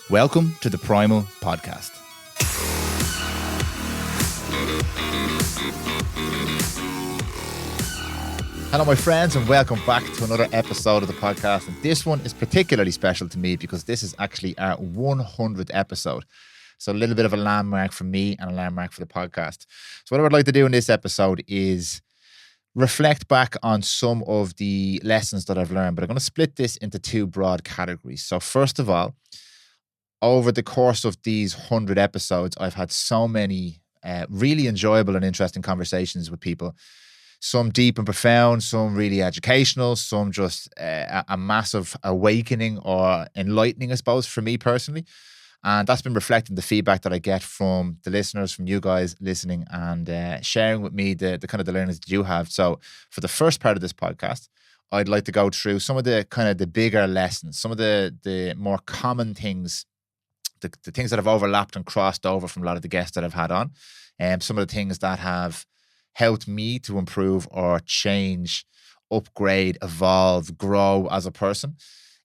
Welcome to the Prymal podcast. Hello, my friends, and welcome back to another episode of the podcast. And this one is particularly special to me because this is actually our 100th episode. So a little bit of a landmark for me and a landmark for the podcast. So what I would like to do in this episode is reflect back on some of the lessons that I've learned, but I'm going to split this into two broad categories. So first of all, over the course of these 100 episodes, I've had so many really enjoyable and interesting conversations with people. Some deep and profound, some really educational, some just a massive awakening or enlightening, I suppose, for me personally. And that's been reflecting the feedback that I get from the listeners, from you guys listening and sharing with me the kind of the learnings that you have. So for the first part of this podcast, I'd like to go through some of the kind of the bigger lessons, some of the more common things, the things that have overlapped and crossed over from a lot of the guests that I've had on, and some of the things that have helped me to improve or change, upgrade, evolve, grow as a person.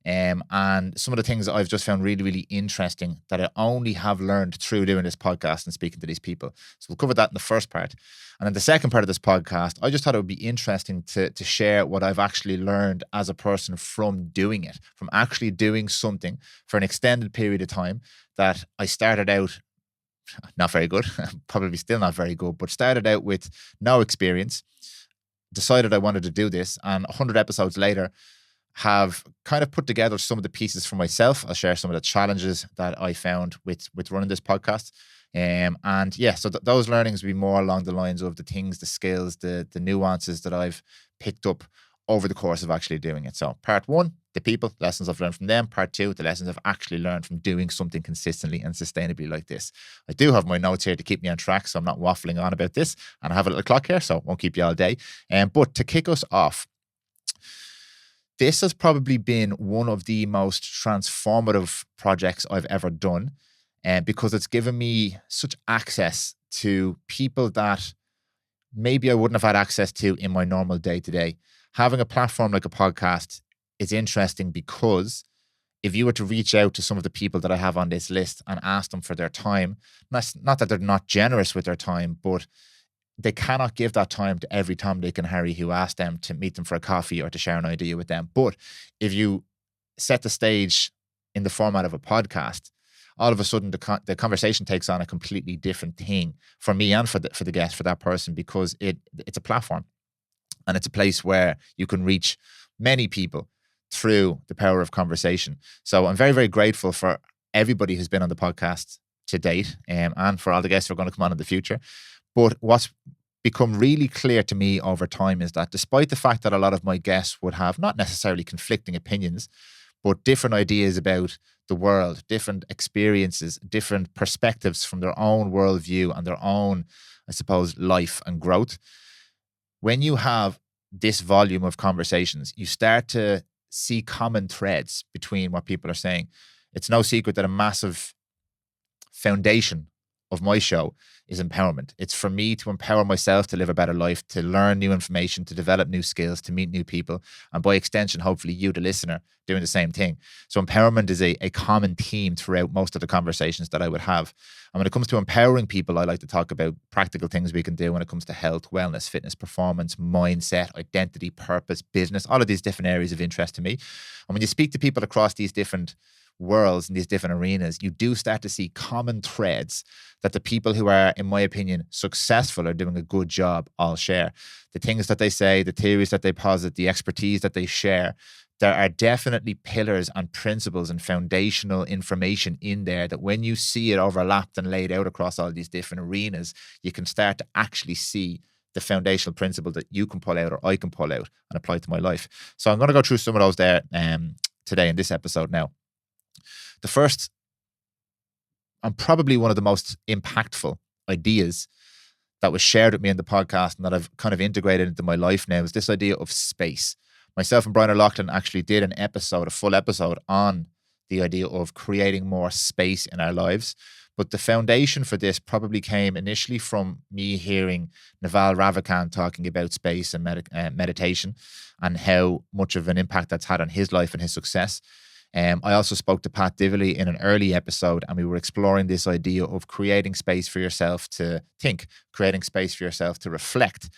And some of the things that I've just found really, really interesting that I only have learned through doing this podcast and speaking to these people. So we'll cover that in the first part. And in the second part of this podcast, I just thought it would be interesting to share what I've actually learned as a person from doing it, from actually doing something for an extended period of time that I started out not very good, probably still not very good, but started out with no experience, decided I wanted to do this, and 100 episodes later, have kind of put together some of the pieces for myself. I'll share some of the challenges that I found with running this podcast. And yeah, so those learnings will be more along the lines of the things, the skills, the nuances that I've picked up over the course of actually doing it. So part one, the people, lessons I've learned from them. Part two, the lessons I've actually learned from doing something consistently and sustainably like this. I do have my notes here to keep me on track, so I'm not waffling on about this. And I have a little clock here, so I won't keep you all day. But to kick us off, this has probably been one of the most transformative projects I've ever done, because it's given me such access to people that maybe I wouldn't have had access to in my normal day-to-day. Having a platform like a podcast is interesting because if you were to reach out to some of the people that I have on this list and ask them for their time, not that they're not generous with their time, but they cannot give that time to every Tom, Dick and Harry who asked them to meet them for a coffee or to share an idea with them. But if you set the stage in the format of a podcast, all of a sudden the conversation takes on a completely different thing for me and for the guest, for that person, because it's a platform and it's a place where you can reach many people through the power of conversation. So I'm very, very grateful for everybody who's been on the podcast to date, and for all the guests who are going to come on in the future. But what's become really clear to me over time is that despite the fact that a lot of my guests would have not necessarily conflicting opinions, but different ideas about the world, different experiences, different perspectives from their own worldview and their own, I suppose, life and growth, when you have this volume of conversations, you start to see common threads between what people are saying. It's no secret that a massive foundation of my show is empowerment. It's for me to empower myself to live a better life, to learn new information, to develop new skills, to meet new people, and by extension, hopefully you, the listener, doing the same thing. So empowerment is a common theme throughout most of the conversations that I would have. And when it comes to empowering people, I like to talk about practical things we can do when it comes to health, wellness, fitness, performance, mindset, identity, purpose, business, all of these different areas of interest to me. And when you speak to people across these different worlds and these different arenas, you do start to see common threads that the people who are, in my opinion, successful or doing a good job all share. The things that they say, the theories that they posit, the expertise that they share, there are definitely pillars and principles and foundational information in there that when you see it overlapped and laid out across all these different arenas, you can start to actually see the foundational principle that you can pull out or I can pull out and apply to my life. So I'm going to go through some of those there today in this episode now. The first, and probably one of the most impactful ideas that was shared with me in the podcast and that I've kind of integrated into my life now is this idea of space. Myself and Brian O'Loughlin actually did a full episode on the idea of creating more space in our lives. But the foundation for this probably came initially from me hearing Naval Ravikant talking about space and meditation and how much of an impact that's had on his life and his success. I also spoke to Pat Divilly in an early episode, and we were exploring this idea of creating space for yourself to think, creating space for yourself to reflect.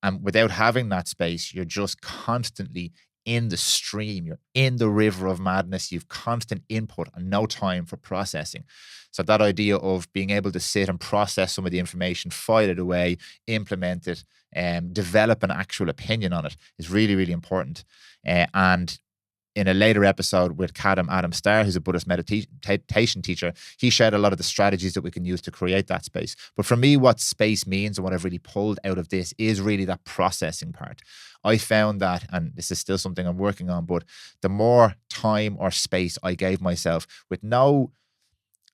And without having that space, you're just constantly in the stream, you're in the river of madness, you've constant input and no time for processing. So that idea of being able to sit and process some of the information, file it away, implement it, develop an actual opinion on it is really, really important. And in a later episode with Adam Starr, who's a Buddhist meditation teacher, he shared a lot of the strategies that we can use to create that space. But for me, what space means and what I've really pulled out of this is really that processing part. I found that, and this is still something I'm working on, but the more time or space I gave myself with no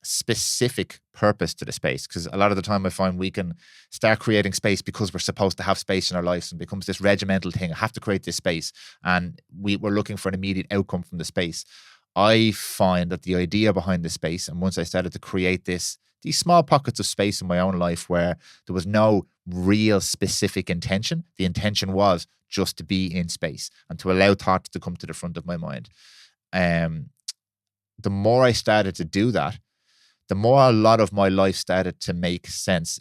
specific purpose to the space, because a lot of the time I find we can start creating space because we're supposed to have space in our lives, and it becomes this regimental thing. I have to create this space, and we're looking for an immediate outcome from the space. I find that the idea behind the space, and once I started to create these small pockets of space in my own life where there was no real specific intention, the intention was just to be in space and to allow thoughts to come to the front of my mind. The more I started to do that, the more a lot of my life started to make sense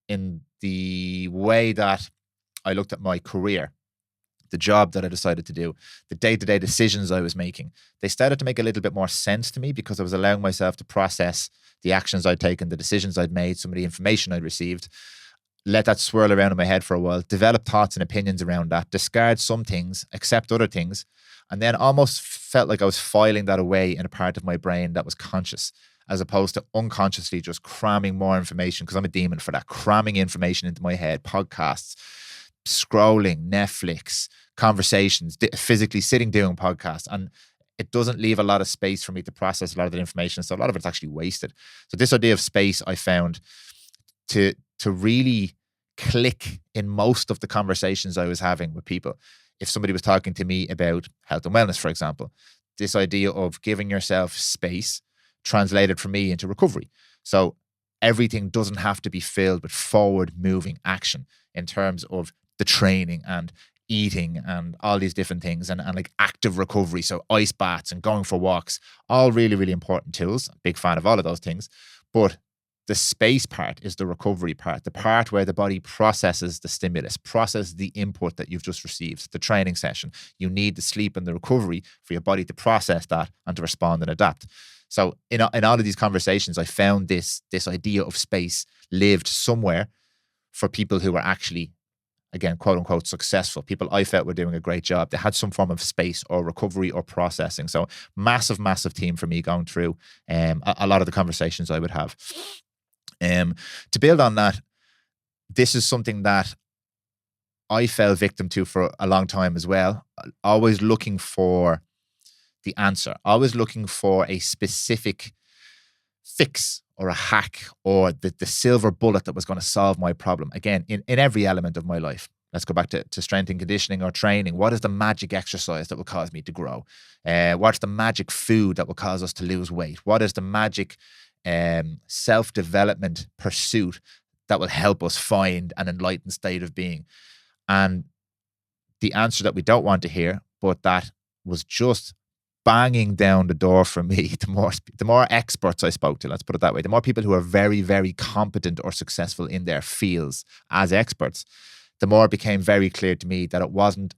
in the way that I looked at my career, the job that I decided to do, the day-to-day decisions I was making. They started to make a little bit more sense to me because I was allowing myself to process the actions I'd taken, the decisions I'd made, some of the information I'd received, let that swirl around in my head for a while, develop thoughts and opinions around that, discard some things, accept other things, and then almost felt like I was filing that away in a part of my brain that was conscious, as opposed to unconsciously just cramming more information, because I'm a demon for that, cramming information into my head, podcasts, scrolling, Netflix, conversations, physically sitting doing podcasts. And it doesn't leave a lot of space for me to process a lot of the information. So a lot of it's actually wasted. So this idea of space, I found to really click in most of the conversations I was having with people. If somebody was talking to me about health and wellness, for example, this idea of giving yourself space translated for me into recovery. So everything doesn't have to be filled with forward moving action in terms of the training and eating and all these different things and like active recovery. So ice baths and going for walks, all really, really important tools. Big fan of all of those things. But the space part is the recovery part, the part where the body processes the stimulus, processes the input that you've just received, the training session. You need the sleep and the recovery for your body to process that and to respond and adapt. So in all of these conversations, I found this idea of space lived somewhere for people who were actually, again, quote unquote, successful. People I felt were doing a great job. They had some form of space or recovery or processing. So massive, massive team for me going through a lot of the conversations I would have. To build on that, this is something that I fell victim to for a long time as well. Always looking for the answer, always looking for a specific fix or a hack or the silver bullet that was going to solve my problem. Again, in every element of my life. Let's go back to strength and conditioning or training. What is the magic exercise that will cause me to grow? What's the magic food that will cause us to lose weight? What is the magic self-development pursuit that will help us find an enlightened state of being? And the answer that we don't want to hear, but that was just banging down the door for me, the more experts I spoke to, let's put it that way, the more people who are very, very competent or successful in their fields as experts, the more it became very clear to me that it wasn't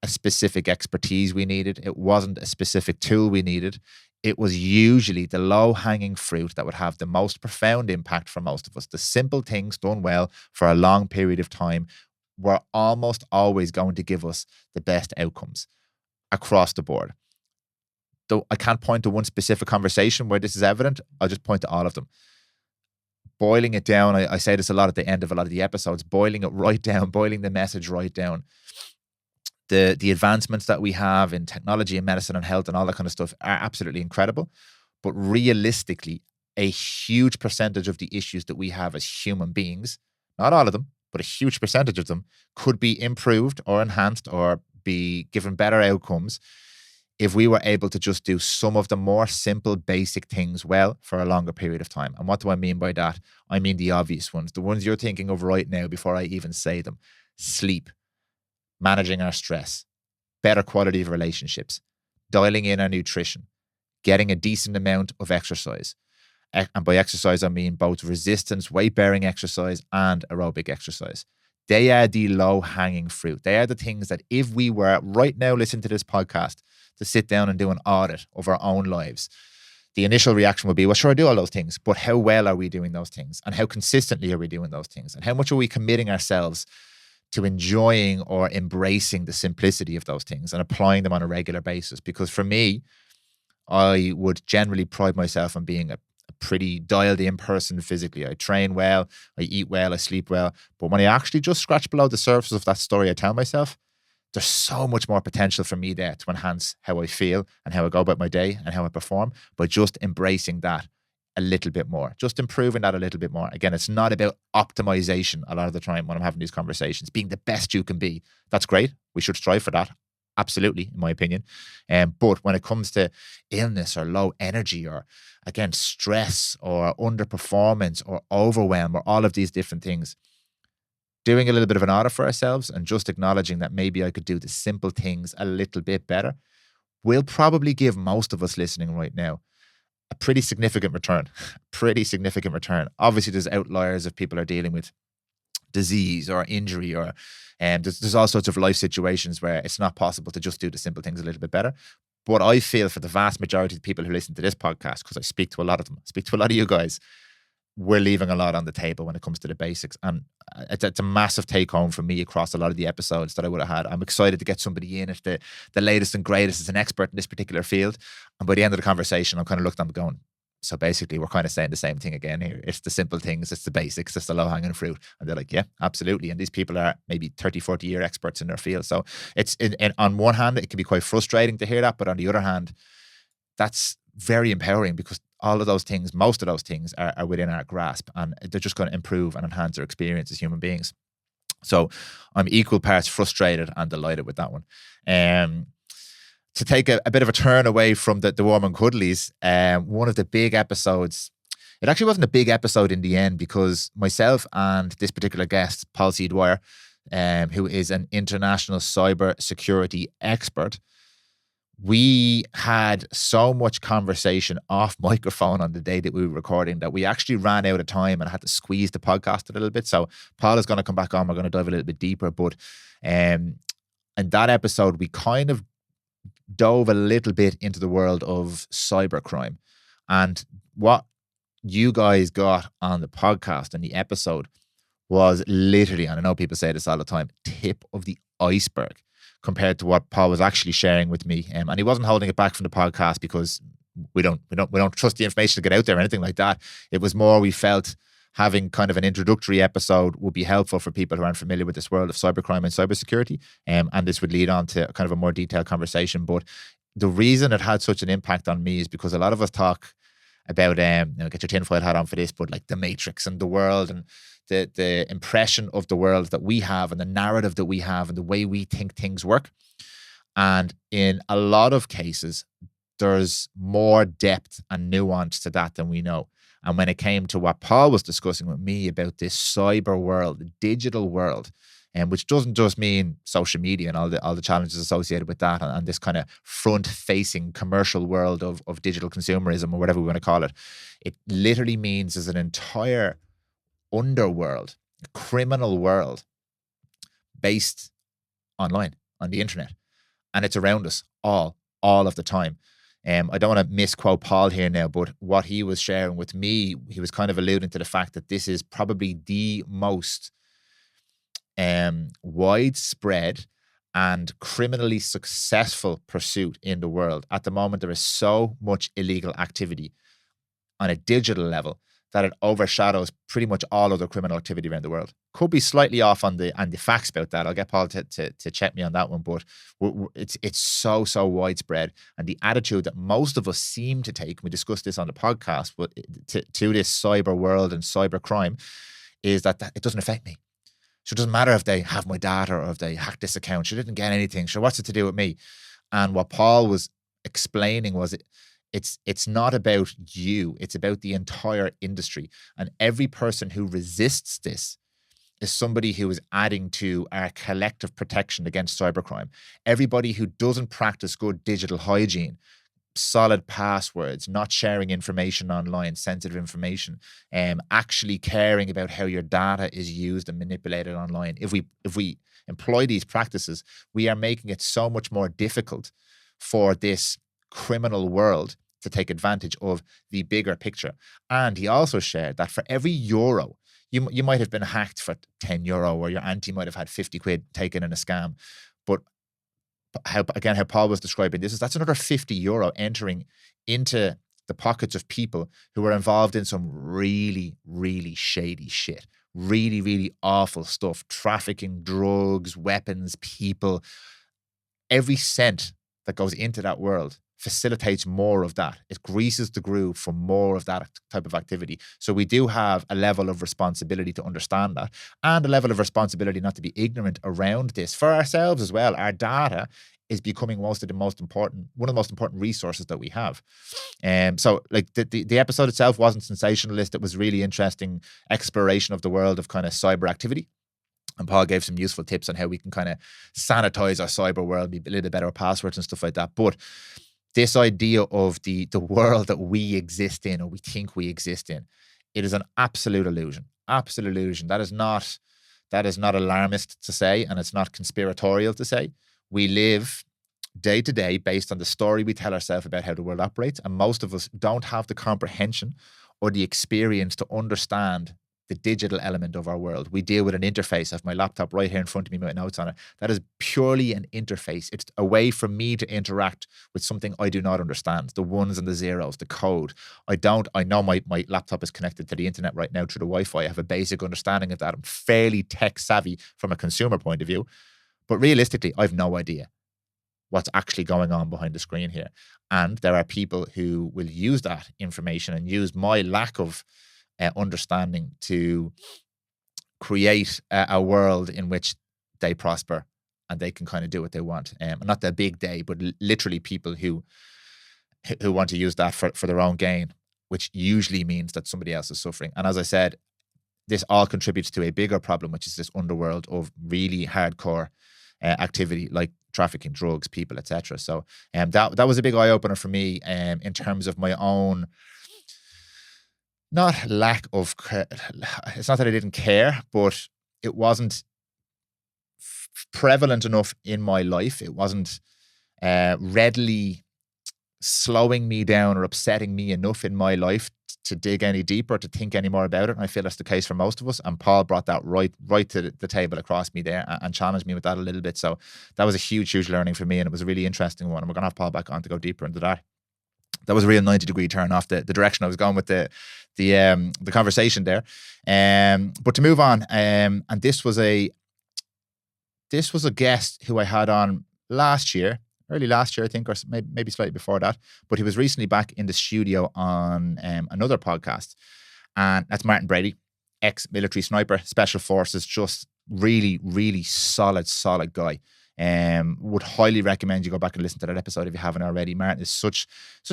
a specific expertise we needed. It wasn't a specific tool we needed. It was usually the low-hanging fruit that would have the most profound impact for most of us. The simple things done well for a long period of time were almost always going to give us the best outcomes across the board. Though I can't point to one specific conversation where this is evident, I'll just point to all of them. Boiling it down, I say this a lot at the end of a lot of the episodes, boiling it right down, boiling the message right down. The advancements that we have in technology and medicine and health and all that kind of stuff are absolutely incredible. But realistically, a huge percentage of the issues that we have as human beings, not all of them, but a huge percentage of them, could be improved or enhanced or be given better outcomes if we were able to just do some of the more simple, basic things well for a longer period of time. And what do I mean by that? I mean the obvious ones, the ones you're thinking of right now before I even say them. Sleep, managing our stress, better quality of relationships, dialing in our nutrition, getting a decent amount of exercise. And by exercise, I mean both resistance, weight-bearing exercise and aerobic exercise. They are the low-hanging fruit. They are the things that if we were right now listening to this podcast to sit down and do an audit of our own lives, the initial reaction would be, well, sure, I do all those things, but how well are we doing those things? And how consistently are we doing those things? And how much are we committing ourselves to enjoying or embracing the simplicity of those things and applying them on a regular basis? Because for me, I would generally pride myself on being a pretty dialed in person physically. I train well, I eat well, I sleep well. But when I actually just scratch below the surface of that story I tell myself, there's so much more potential for me there to enhance how I feel and how I go about my day and how I perform by just embracing that a little bit more, just improving that a little bit more. Again, it's not about optimization a lot of the time when I'm having these conversations, being the best you can be. That's great. We should strive for that. Absolutely, in my opinion. But when it comes to illness or low energy or, again, stress or underperformance or overwhelm or all of these different things, doing a little bit of an audit for ourselves and just acknowledging that maybe I could do the simple things a little bit better will probably give most of us listening right now a pretty significant return. Obviously, there's outliers if people are dealing with disease or injury or there's all sorts of life situations where it's not possible to just do the simple things a little bit better. But I feel for the vast majority of people who listen to this podcast, because I speak to a lot of them, speak to a lot of you guys, we're leaving a lot on the table when it comes to the basics. And it's a massive take home for me across a lot of the episodes that I would have had. I'm excited to get somebody in, if the latest and greatest is an expert in this particular field. And by the end of the conversation, I'm kind of looking at them going, so basically we're kind of saying the same thing again here. It's the simple things, it's the basics, it's the low hanging fruit. And they're like, yeah, absolutely. And these people are maybe 30, 40 year experts in their field. So it's on one hand, it can be quite frustrating to hear that. But on the other hand, that's very empowering because all of those things, most of those things are within our grasp and they're just going to improve and enhance our experience as human beings. So I'm equal parts frustrated and delighted with that one. To take a bit of a turn away from the warm and cuddlies, one of the big episodes, it actually wasn't a big episode in the end because myself and this particular guest, Paul C. Dwyer, who is an international cyber security expert, we had so much conversation off microphone on the day that we were recording that we actually ran out of time and had to squeeze the podcast a little bit. So Paul is going to come back on. We're going to dive a little bit deeper. But in that episode, we kind of dove a little bit into the world of cybercrime. And what you guys got on the podcast and the episode was literally, and I know people say this all the time, tip of the iceberg compared to what Paul was actually sharing with me. And he wasn't holding it back from the podcast because we don't trust the information to get out there or anything like that. It was more we felt having kind of an introductory episode would be helpful for people who aren't familiar with this world of cybercrime and cybersecurity. And this would lead on to kind of a more detailed conversation. But the reason it had such an impact on me is because a lot of us talk about, get your tinfoil hat on for this, but like the Matrix and the world and the impression of the world that we have and the narrative that we have and the way we think things work. And in a lot of cases, there's more depth and nuance to that than we know. And when it came to what Paul was discussing with me about this cyber world, the digital world, which doesn't just mean social media and all the challenges associated with that and this kind of front-facing commercial world of digital consumerism or whatever we want to call it. It literally means there's an entire underworld, a criminal world based online, on the internet. And it's around us all of the time. I don't want to misquote Paul here now, but what he was sharing with me, he was kind of alluding to the fact that this is probably the most widespread and criminally successful pursuit in the world. At the moment, there is so much illegal activity on a digital level that it overshadows pretty much all other criminal activity around the world. Could be slightly off on the facts about that. I'll get Paul to check me on that one, but it's so widespread. And the attitude that most of us seem to take, we discussed this on the podcast, but to this cyber world and cyber crime is that it doesn't affect me. So it doesn't matter if they have my data or if they hack this account. She didn't get anything. So what's it to do with me? And what Paul was explaining was it's not about you. It's about the entire industry. And every person who resists this is somebody who is adding to our collective protection against cybercrime. Everybody who doesn't practice good digital hygiene, solid passwords, not sharing information online, sensitive information, actually caring about how your data is used and manipulated online. If we employ these practices, we are making it so much more difficult for this criminal world to take advantage of the bigger picture. And he also shared that for every euro, you might have been hacked for €10, or your auntie might have had 50 quid taken in a scam. But how Paul was describing this is that's another €50 entering into the pockets of people who are involved in some really, really shady shit. Really, really awful stuff. Trafficking, drugs, weapons, people. Every cent that goes into that world facilitates more of that. It greases the groove for more of that type of activity. So we do have a level of responsibility to understand that, and a level of responsibility not to be ignorant around this for ourselves as well. Our data is becoming one of the most important resources that we have. So like the episode itself wasn't sensationalist. It was really interesting exploration of the world of kind of cyber activity. And Paul gave some useful tips on how we can kind of sanitize our cyber world, be a little bit better with passwords and stuff like that. But this idea of the world that we exist in, or we think we exist in, it is an absolute illusion. Absolute illusion. That is not alarmist to say, and it's not conspiratorial to say. We live day to day based on the story we tell ourselves about how the world operates, and most of us don't have the comprehension or the experience to understand the digital element of our world. We deal with an interface. I have my laptop right here in front of me with notes on it. That is purely an interface. It's a way for me to interact with something I do not understand. The ones and the zeros, the code. I know my laptop is connected to the internet right now through the Wi-Fi. I have a basic understanding of that. I'm fairly tech savvy from a consumer point of view. But realistically, I have no idea what's actually going on behind the screen here. And there are people who will use that information and use my lack of understanding to create a world in which they prosper and they can kind of do what they want. Not the big day, but literally people who want to use that for their own gain, which usually means that somebody else is suffering. And as I said, this all contributes to a bigger problem, which is this underworld of really hardcore activity like trafficking, drugs, people, etc. So that was a big eye-opener for me in terms of my own, not lack of, it's not that I didn't care, but it wasn't prevalent enough in my life. It wasn't readily slowing me down or upsetting me enough in my life to dig any deeper, to think any more about it. And I feel that's the case for most of us. And Paul brought that right to the table across me there and challenged me with that a little bit. So that was a huge learning for me. And it was a really interesting one. And we're going to have Paul back on to go deeper into that. That was a real 90-degree turn off the direction I was going with the conversation there. But to move on, and this was a guest who I had on early last year, I think, or maybe slightly before that. But he was recently back in the studio on another podcast. And that's Martin Brady, ex-military sniper, special forces, just really, really solid guy. Would highly recommend you go back and listen to that episode if you haven't already. Martin is such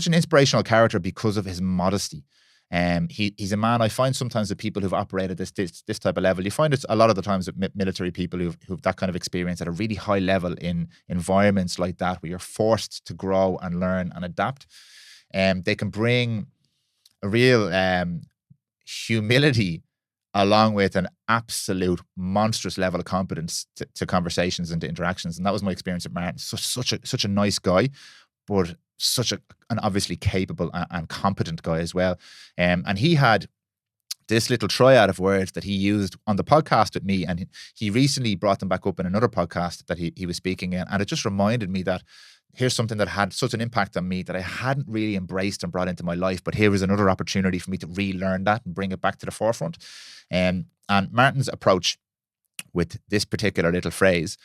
an inspirational character because of his modesty. He's a man. I find sometimes that people who've operated this type of level, you find it's a lot of the times that military people who've that kind of experience at a really high level in environments like that, where you're forced to grow and learn and adapt. They can bring a real humility along with an absolute monstrous level of competence to conversations and to interactions. And that was my experience with Martin. Such a nice guy, but such an obviously capable and competent guy as well. And he had this little triad of words that he used on the podcast with me. And he recently brought them back up in another podcast that he was speaking in. And it just reminded me that here's something that had such an impact on me that I hadn't really embraced and brought into my life. But here was another opportunity for me to relearn that and bring it back to the forefront. And Martin's approach with this particular little phrase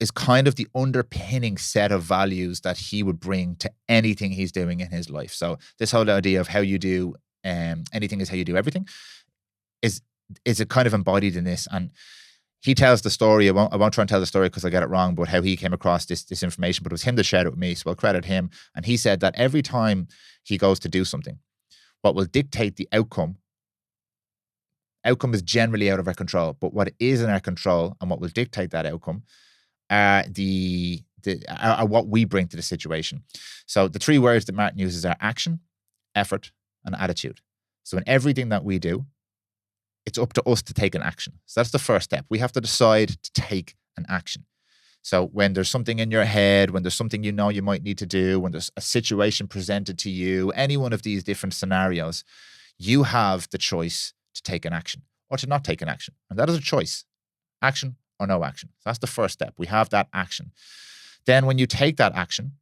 is kind of the underpinning set of values that he would bring to anything he's doing in his life. So this whole idea of how you do anything is how you do everything is a kind of embodied in this. And he tells the story. I won't try and tell the story because I get it wrong, but how he came across this information, but it was him that shared it with me. So I'll credit him. And he said that every time he goes to do something, what will dictate the outcome Outcome is generally out of our control, but what is in our control and what will dictate that outcome are are what we bring to the situation. So the three words that Martin uses are action, effort, and attitude. So in everything that we do, it's up to us to take an action. So that's the first step. We have to decide to take an action. So when there's something in your head, when there's something you know you might need to do, when there's a situation presented to you, any one of these different scenarios, you have the choice to take an action or to not take an action. And that is a choice, action or no action. So that's the first step. We have that action. Then when you take that action,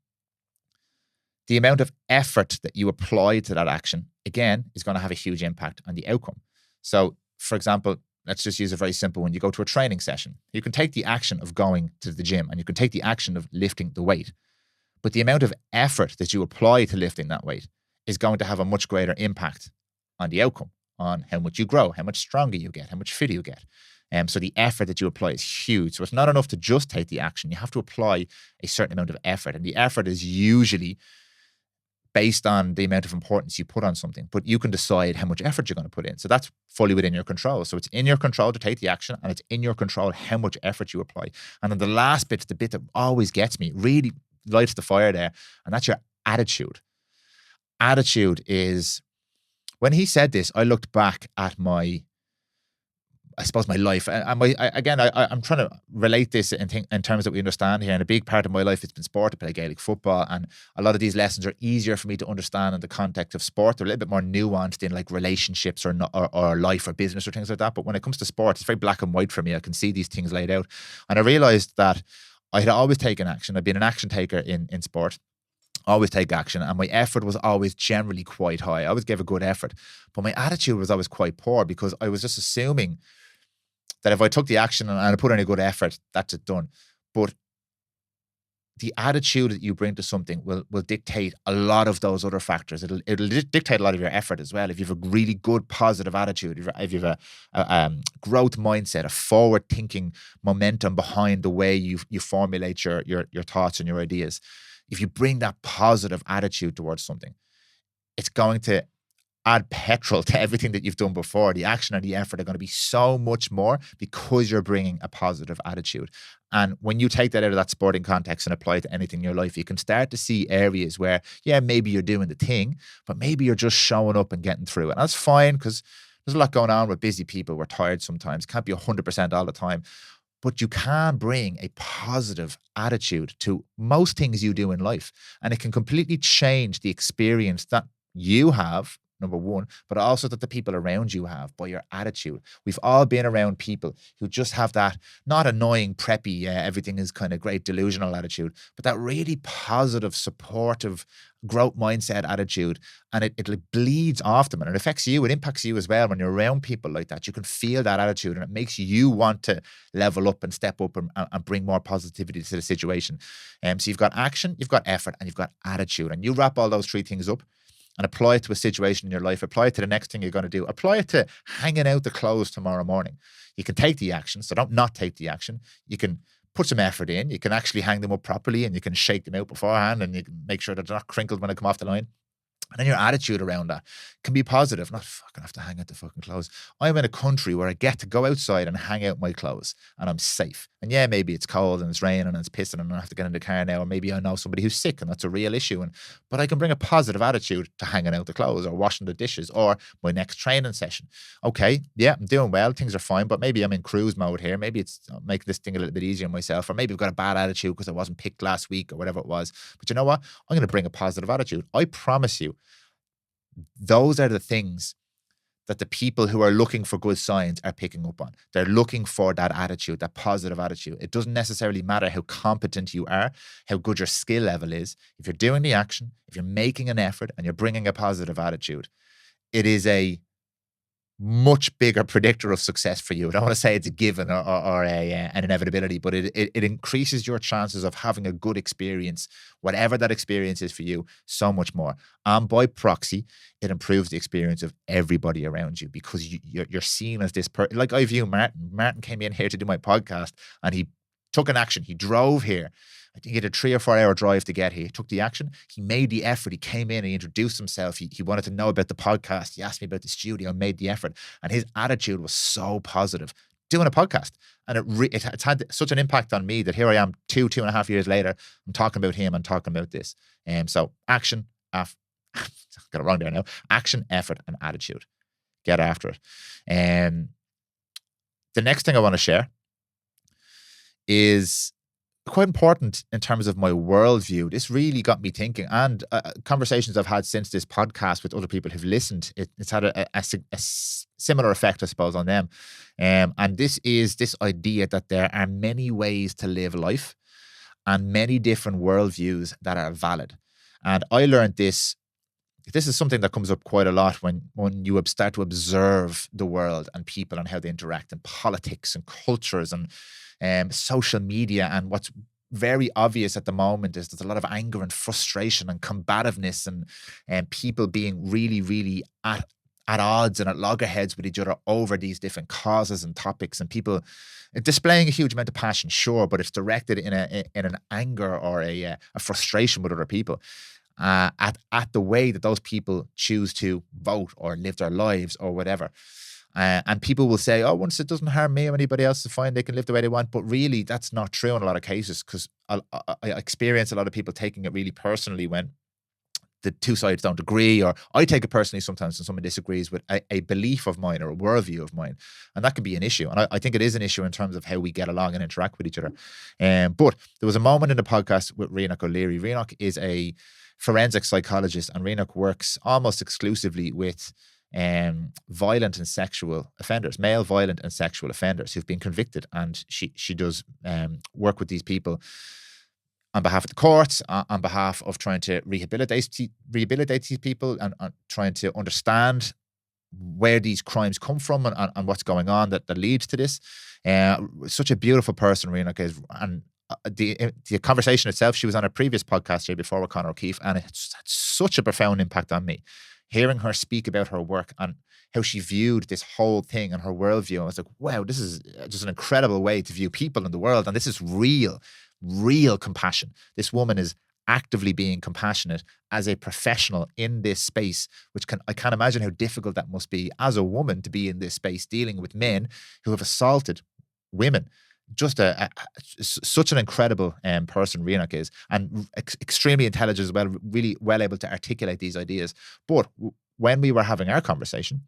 the amount of effort that you apply to that action, again, is going to have a huge impact on the outcome. So, for example, let's just use a very simple one. You go to a training session. You can take the action of going to the gym and you can take the action of lifting the weight. But the amount of effort that you apply to lifting that weight is going to have a much greater impact on the outcome, on how much you grow, how much stronger you get, how much fitter you get. So the effort that you apply is huge. So it's not enough to just take the action. You have to apply a certain amount of effort. And the effort is usually based on the amount of importance you put on something, but you can decide how much effort you're going to put in. So that's fully within your control. So it's in your control to take the action, and it's in your control how much effort you apply. And then the last bit's the bit that always gets me, really lights the fire there, and that's your attitude. Attitude is, when he said this, I looked back at my life. And I'm trying to relate this in terms that we understand here. And a big part of my life has been sport. I play Gaelic football. And a lot of these lessons are easier for me to understand in the context of sport. They're a little bit more nuanced in like relationships or life or business or things like that. But when it comes to sport, it's very black and white for me. I can see these things laid out. And I realized that I had always taken action. I've been an action taker in sport. Always take action, and my effort was always generally quite high. I always gave a good effort, but my attitude was always quite poor because I was just assuming that if I took the action and I put in a good effort, that's it done. But the attitude that you bring to something will dictate a lot of those other factors. It'll dictate a lot of your effort as well. If you have a really good positive attitude, if you have a growth mindset, a forward thinking momentum behind the way you formulate your thoughts and your ideas, if you bring that positive attitude towards something, it's going to add petrol to everything that you've done before. The action and the effort are going to be so much more because you're bringing a positive attitude. And when you take that out of that sporting context and apply it to anything in your life, you can start to see areas where, yeah, maybe you're doing the thing, but maybe you're just showing up and getting through it. And that's fine because there's a lot going on with busy people. We're tired sometimes. Can't be 100% all the time. But you can bring a positive attitude to most things you do in life. And it can completely change the experience that you have, number one, but also that the people around you have by your attitude. We've all been around people who just have that not annoying, preppy, everything is kind of great, delusional attitude, but that really positive, supportive, growth mindset attitude. And it bleeds off them and it affects you. It impacts you as well when you're around people like that. You can feel that attitude and it makes you want to level up and step up and bring more positivity to the situation. So you've got action, you've got effort, and you've got attitude. And you wrap all those three things up and apply it to a situation in your life, apply it to the next thing you're going to do, apply it to hanging out the clothes tomorrow morning. You can take the action, so don't not take the action. You can put some effort in, you can actually hang them up properly and you can shake them out beforehand and you can make sure that they're not crinkled when they come off the line. And then your attitude around that can be positive. Not fucking have to hang out the fucking clothes. I'm in a country where I get to go outside and hang out my clothes and I'm safe. And yeah, maybe it's cold and it's raining and it's pissing and I have to get in the car now. Or maybe I know somebody who's sick and that's a real issue. But I can bring a positive attitude to hanging out the clothes or washing the dishes or my next training session. Okay, yeah, I'm doing well. Things are fine. But maybe I'm in cruise mode here. Maybe it's make this thing a little bit easier on myself. Or maybe I've got a bad attitude because I wasn't picked last week or whatever it was. But you know what? I'm going to bring a positive attitude. I promise you, those are the things that the people who are looking for good signs are picking up on. They're looking for that attitude, that positive attitude. It doesn't necessarily matter how competent you are, how good your skill level is. If you're doing the action, if you're making an effort and you're bringing a positive attitude, it is a much bigger predictor of success for you. I don't want to say it's a given or an inevitability, but it increases your chances of having a good experience, whatever that experience is for you, so much more. And by proxy, it improves the experience of everybody around you because you're seen as this person. Like I view Martin. Martin came in here to do my podcast and he took an action. He drove here I think he had a 3 or 4 hour drive to get here. He took the action. He made the effort. He came in, he introduced himself. He wanted to know about the podcast. He asked me about the studio, made the effort. And his attitude was so positive doing a podcast. And it's had such an impact on me that here I am 2.5 years later. I'm talking about him. I'm talking about this. So action, got it wrong there now. Action, effort, and attitude. Get after it. The next thing I want to share is quite important in terms of my worldview. This really got me thinking, and conversations I've had since this podcast with other people who've listened, it's had a similar effect, I suppose, on them. And this is this idea that there are many ways to live life and many different worldviews that are valid. And I learned this. This is something that comes up quite a lot when you start to observe the world and people and how they interact, and politics and cultures and social media. And what's very obvious at the moment is there's a lot of anger and frustration and combativeness and people being really, really at odds and at loggerheads with each other over these different causes and topics, and people displaying a huge amount of passion, sure, but it's directed in an anger or a frustration with other people. At the way that those people choose to vote or live their lives or whatever. And people will say, oh, once it doesn't harm me or anybody else, is fine, they can live the way they want. But really, that's not true in a lot of cases, because I experience a lot of people taking it really personally when the two sides don't agree, or I take it personally sometimes when someone disagrees with a belief of mine or a worldview of mine. And that can be an issue. And I think it is an issue in terms of how we get along and interact with each other. But there was a moment in the podcast with Renoch O'Leary. Renoch is a forensic psychologist, and Renoch works almost exclusively with violent and sexual offenders, male violent and sexual offenders who've been convicted. And she does work with these people on behalf of the courts, on behalf of trying to rehabilitate these people and trying to understand where these crimes come from and what's going on that leads to this. Such a beautiful person, Renoch is. And the conversation itself, she was on a previous podcast here before with Conor O'Keefe, and it's had such a profound impact on me. Hearing her speak about her work and how she viewed this whole thing and her worldview, I was like, wow, this is just an incredible way to view people in the world. And this is real compassion. This woman is actively being compassionate as a professional in this space, which I can't imagine how difficult that must be as a woman to be in this space dealing with men who have assaulted women. Just such an incredible person Renoch is, and extremely intelligent as well, really well able to articulate these ideas. But when we were having our conversation,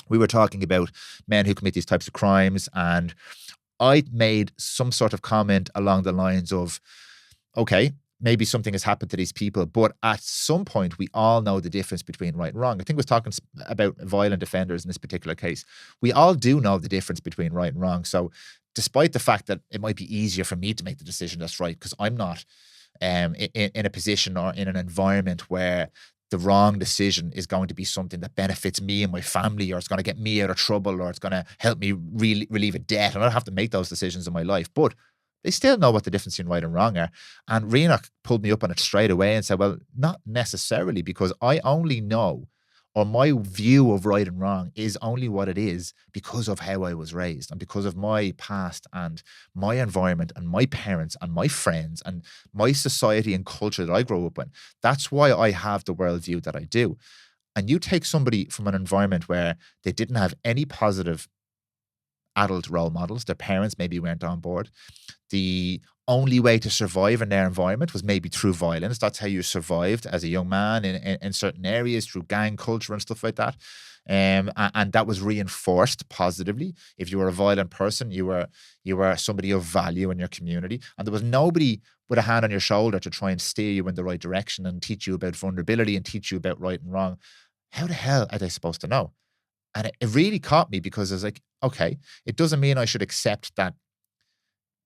we were talking about men who commit these types of crimes, and I made some sort of comment along the lines of, okay, maybe something has happened to these people, but at some point we all know the difference between right and wrong. I think I was talking about violent offenders in this particular case. We all do know the difference between right and wrong. So despite the fact that it might be easier for me to make the decision that's right, because I'm not in a position or in an environment where the wrong decision is going to be something that benefits me and my family, or it's going to get me out of trouble, or it's going to help me relieve a debt. And I don't have to make those decisions in my life. But they still know what the difference in right and wrong are. And Renoch pulled me up on it straight away and said, well, not necessarily, because I only know, or my view of right and wrong is only what it is because of how I was raised and because of my past and my environment and my parents and my friends and my society and culture that I grew up in. That's why I have the worldview that I do. And you take somebody from an environment where they didn't have any positive adult role models, their parents maybe weren't on board. The only way to survive in their environment was maybe through violence. That's how you survived as a young man in certain areas, through gang culture and stuff like that. And that was reinforced positively. If you were a violent person, you were somebody of value in your community. And there was nobody with a hand on your shoulder to try and steer you in the right direction and teach you about vulnerability and teach you about right and wrong. How the hell are they supposed to know? And it really caught me, because I was like, okay, it doesn't mean I should accept that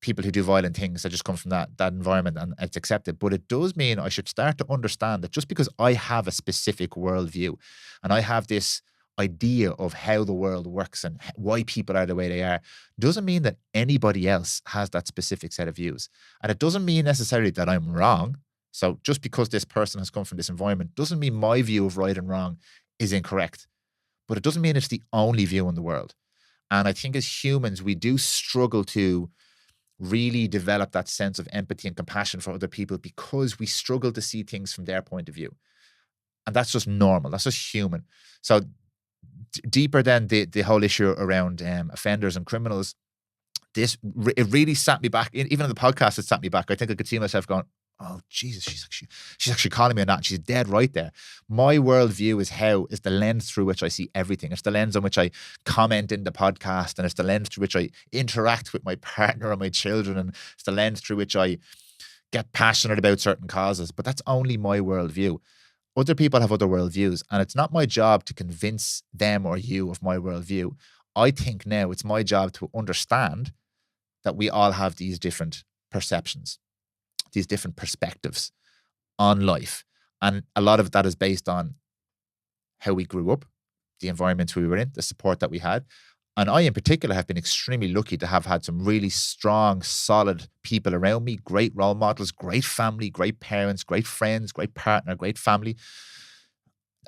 people who do violent things that just come from that environment and it's accepted. But it does mean I should start to understand that just because I have a specific worldview and I have this idea of how the world works and why people are the way they are, doesn't mean that anybody else has that specific set of views. And it doesn't mean necessarily that I'm wrong. So just because this person has come from this environment doesn't mean my view of right and wrong is incorrect. But it doesn't mean it's the only view in the world. And I think as humans, we do struggle to really develop that sense of empathy and compassion for other people because we struggle to see things from their point of view. And that's just normal. That's just human. So deeper than the whole issue around offenders and criminals, it really sat me back. Even on the podcast, it sat me back. I think I could see myself going, oh, Jesus, she's actually calling me on that. And she's dead right there. My worldview is the lens through which I see everything. It's the lens on which I comment in the podcast, and it's the lens through which I interact with my partner and my children, and it's the lens through which I get passionate about certain causes. But that's only my worldview. Other people have other worldviews, and it's not my job to convince them or you of my worldview. I think now it's my job to understand that we all have these different perceptions, these different perspectives on life. And a lot of that is based on how we grew up, the environments we were in, the support that we had. And I, in particular, have been extremely lucky to have had some really strong, solid people around me, great role models, great family, great parents, great friends, great partner, great family.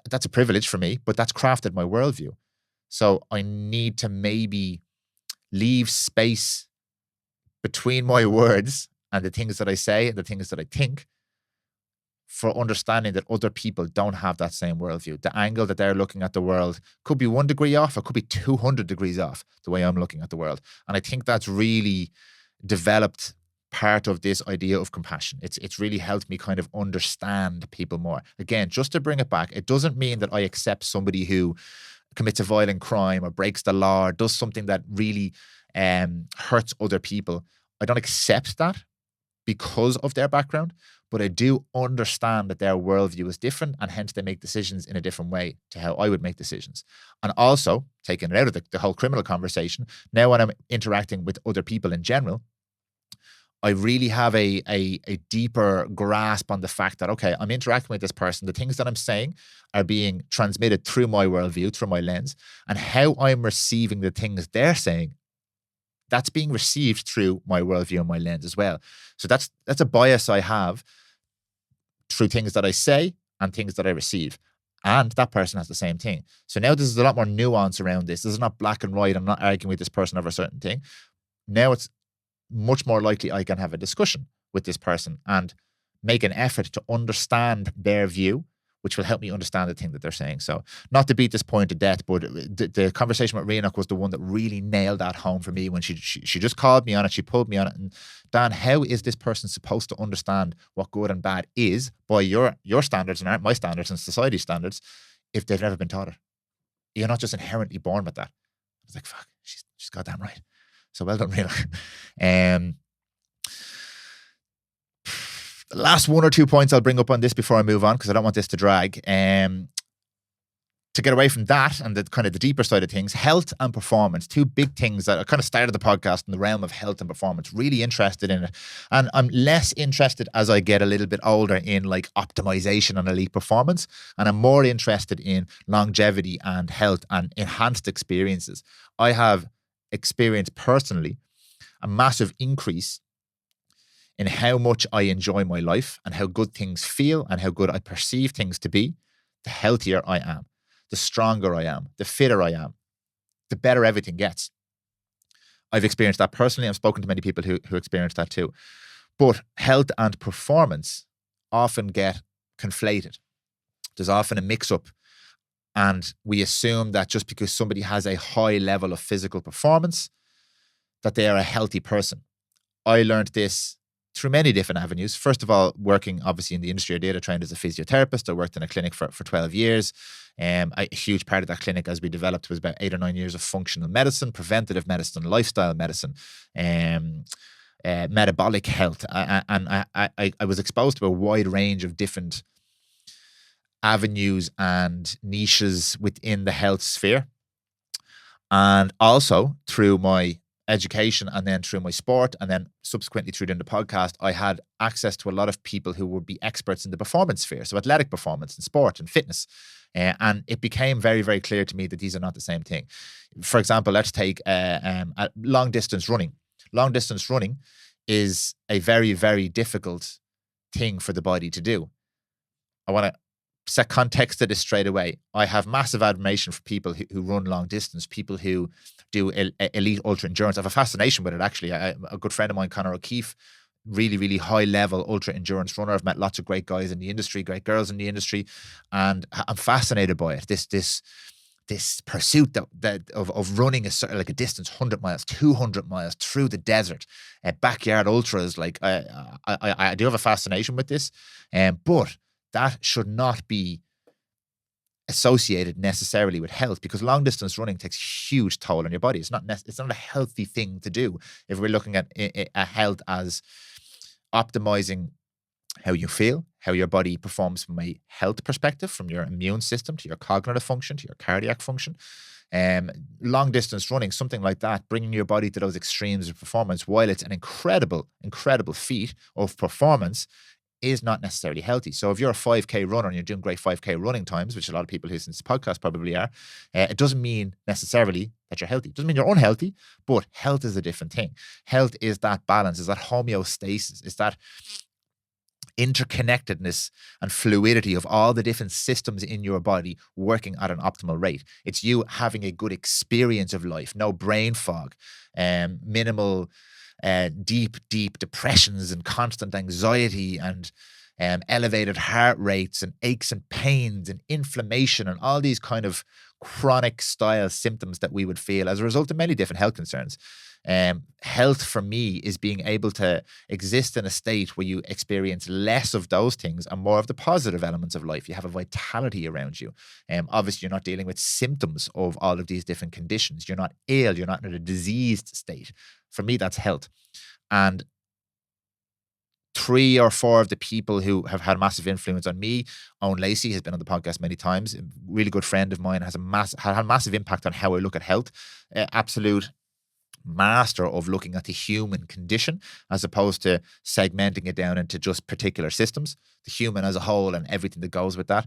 That's a privilege for me, but that's crafted my worldview. So I need to maybe leave space between my words and the things that I say and the things that I think for understanding that other people don't have that same worldview. The angle that they're looking at the world could be 1 degree off, or could be 200 degrees off the way I'm looking at the world. And I think that's really developed part of this idea of compassion. It's really helped me kind of understand people more. Again, just to bring it back, it doesn't mean that I accept somebody who commits a violent crime or breaks the law or does something that really hurts other people. I don't accept that because of their background, but I do understand that their worldview is different, and hence they make decisions in a different way to how I would make decisions. And also, taking it out of the whole criminal conversation, now when I'm interacting with other people in general, I really have a deeper grasp on the fact that, okay, I'm interacting with this person. The things that I'm saying are being transmitted through my worldview, through my lens, and how I'm receiving the things they're saying, that's being received through my worldview and my lens as well. So that's a bias I have through things that I say and things that I receive. And that person has the same thing. So now there's a lot more nuance around this. This is not black and white. I'm not arguing with this person over a certain thing. Now it's much more likely I can have a discussion with this person and make an effort to understand their view, which will help me understand the thing that they're saying. So not to beat this point to death, but the conversation with Renoch was the one that really nailed that home for me when she just called me on it. She pulled me on it. And Dan, how is this person supposed to understand what good and bad is by your standards and aren't my standards and society's standards if they've never been taught it? You're not just inherently born with that. I was like, fuck, she's goddamn right. So well done, Renoch. The last 1 or 2 points I'll bring up on this before I move on, because I don't want this to drag. To get away from that and the kind of the deeper side of things, health and performance, 2 big things that I kind of started the podcast in the realm of health and performance, really interested in it. And I'm less interested as I get a little bit older in like optimization and elite performance. And I'm more interested in longevity and health and enhanced experiences. I have experienced personally a massive increase in how much I enjoy my life and how good things feel and how good I perceive things to be, the healthier I am, the stronger I am, the fitter I am, the better everything gets. I've experienced that personally. I've spoken to many people who experienced that too. But health and performance often get conflated. There's often a mix-up, and we assume that just because somebody has a high level of physical performance, that they are a healthy person. I learned this through many different avenues. First of all, working obviously in the industry, I did. I trained as a physiotherapist. I worked in a clinic for 12 years. A huge part of that clinic as we developed was about 8 or 9 years of functional medicine, preventative medicine, lifestyle medicine, metabolic health. And I was exposed to a wide range of different avenues and niches within the health sphere. And also through my education and then through my sport and then subsequently through doing the podcast, I had access to a lot of people who would be experts in the performance sphere. So athletic performance and sport and fitness. And it became very, very clear to me that these are not the same thing. For example, let's take long distance running. Long distance running is a very, very difficult thing for the body to do. I want to set context to this straight away. I have massive admiration for people who run long distance, people who do elite ultra endurance. I have a fascination with it, actually. A good friend of mine, Conor O'Keefe, really, really high level ultra endurance runner. I've met lots of great guys in the industry, great girls in the industry, and I'm fascinated by it. This pursuit of running like a distance, 100 miles, 200 miles through the desert, backyard ultras. Like I do have a fascination with this, but that should not be associated necessarily with health, because long distance running takes a huge toll on your body. It's not a healthy thing to do if we're looking at health as optimizing how you feel, how your body performs from a health perspective, from your immune system to your cognitive function to your cardiac function. Long distance running, something like that, bringing your body to those extremes of performance, while it's an incredible feat of performance, is not necessarily healthy. So if you're a 5K runner and you're doing great 5K running times, which a lot of people who listen to this podcast probably are, it doesn't mean necessarily that you're healthy. It doesn't mean you're unhealthy, but health is a different thing. Health is that balance, is that homeostasis, is that interconnectedness and fluidity of all the different systems in your body working at an optimal rate. It's you having a good experience of life, no brain fog, minimal deep depressions and constant anxiety and elevated heart rates and aches and pains and inflammation and all these kind of chronic style symptoms that we would feel as a result of many different health concerns. Health for me is being able to exist in a state where you experience less of those things and more of the positive elements of life. You have a vitality around you. Obviously, you're not dealing with symptoms of all of these different conditions. You're not ill. You're not in a diseased state. For me, that's health. And 3 or 4 of the people who have had massive influence on me, Owen Lacey has been on the podcast many times, a really good friend of mine, had a massive impact on how I look at health. Absolute master of looking at the human condition as opposed to segmenting it down into just particular systems, the human as a whole and everything that goes with that.